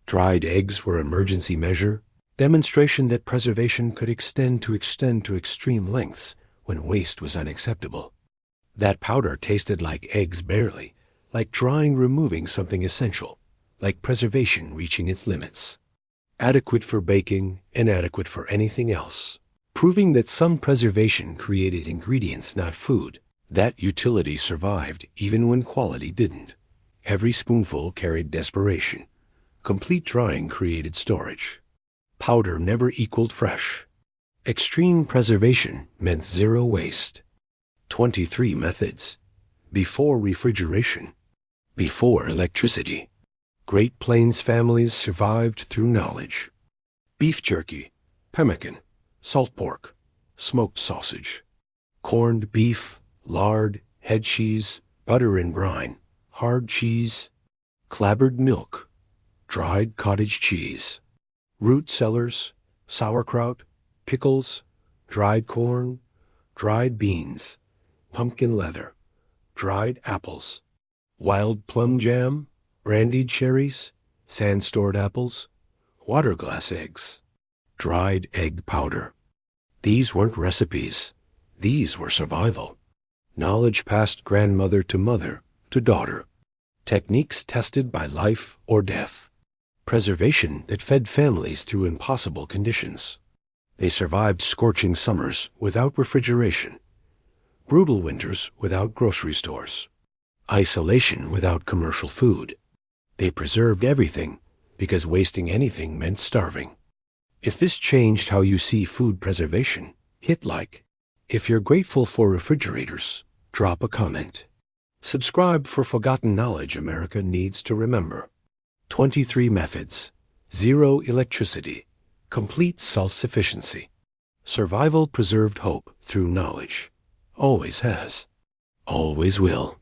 Dried eggs were emergency measure, demonstration that preservation could extend to extreme lengths when waste was unacceptable. That powder tasted like eggs barely, like drying removing something essential, like preservation reaching its limits. Adequate for baking, inadequate for anything else, proving that some preservation created ingredients, not food. That utility survived even when quality didn't. Every spoonful carried desperation. Complete drying created storage. Powder never equaled fresh. Extreme preservation meant zero waste. 23 methods. Before refrigeration. Before electricity. Great Plains families survived through knowledge. Beef jerky, pemmican, salt pork, smoked sausage, corned beef, lard, head cheese, butter in brine, hard cheese, clabbered milk, dried cottage cheese, root cellars, sauerkraut, pickles, dried corn, dried beans, pumpkin leather, dried apples, wild plum jam, brandied cherries, sand-stored apples, water-glass eggs, dried egg powder. These weren't recipes. These were survival. Knowledge passed grandmother to mother to daughter. Techniques tested by life or death. Preservation that fed families through impossible conditions. They survived scorching summers without refrigeration, brutal winters without grocery stores, isolation without commercial food. They preserved everything because wasting anything meant starving. If this changed how you see food preservation, hit like. If you're grateful for refrigerators, drop a comment. Subscribe for forgotten knowledge America needs to remember. 23 methods. 0 electricity. Complete self-sufficiency. Survival preserved hope through knowledge. Always has. Always will.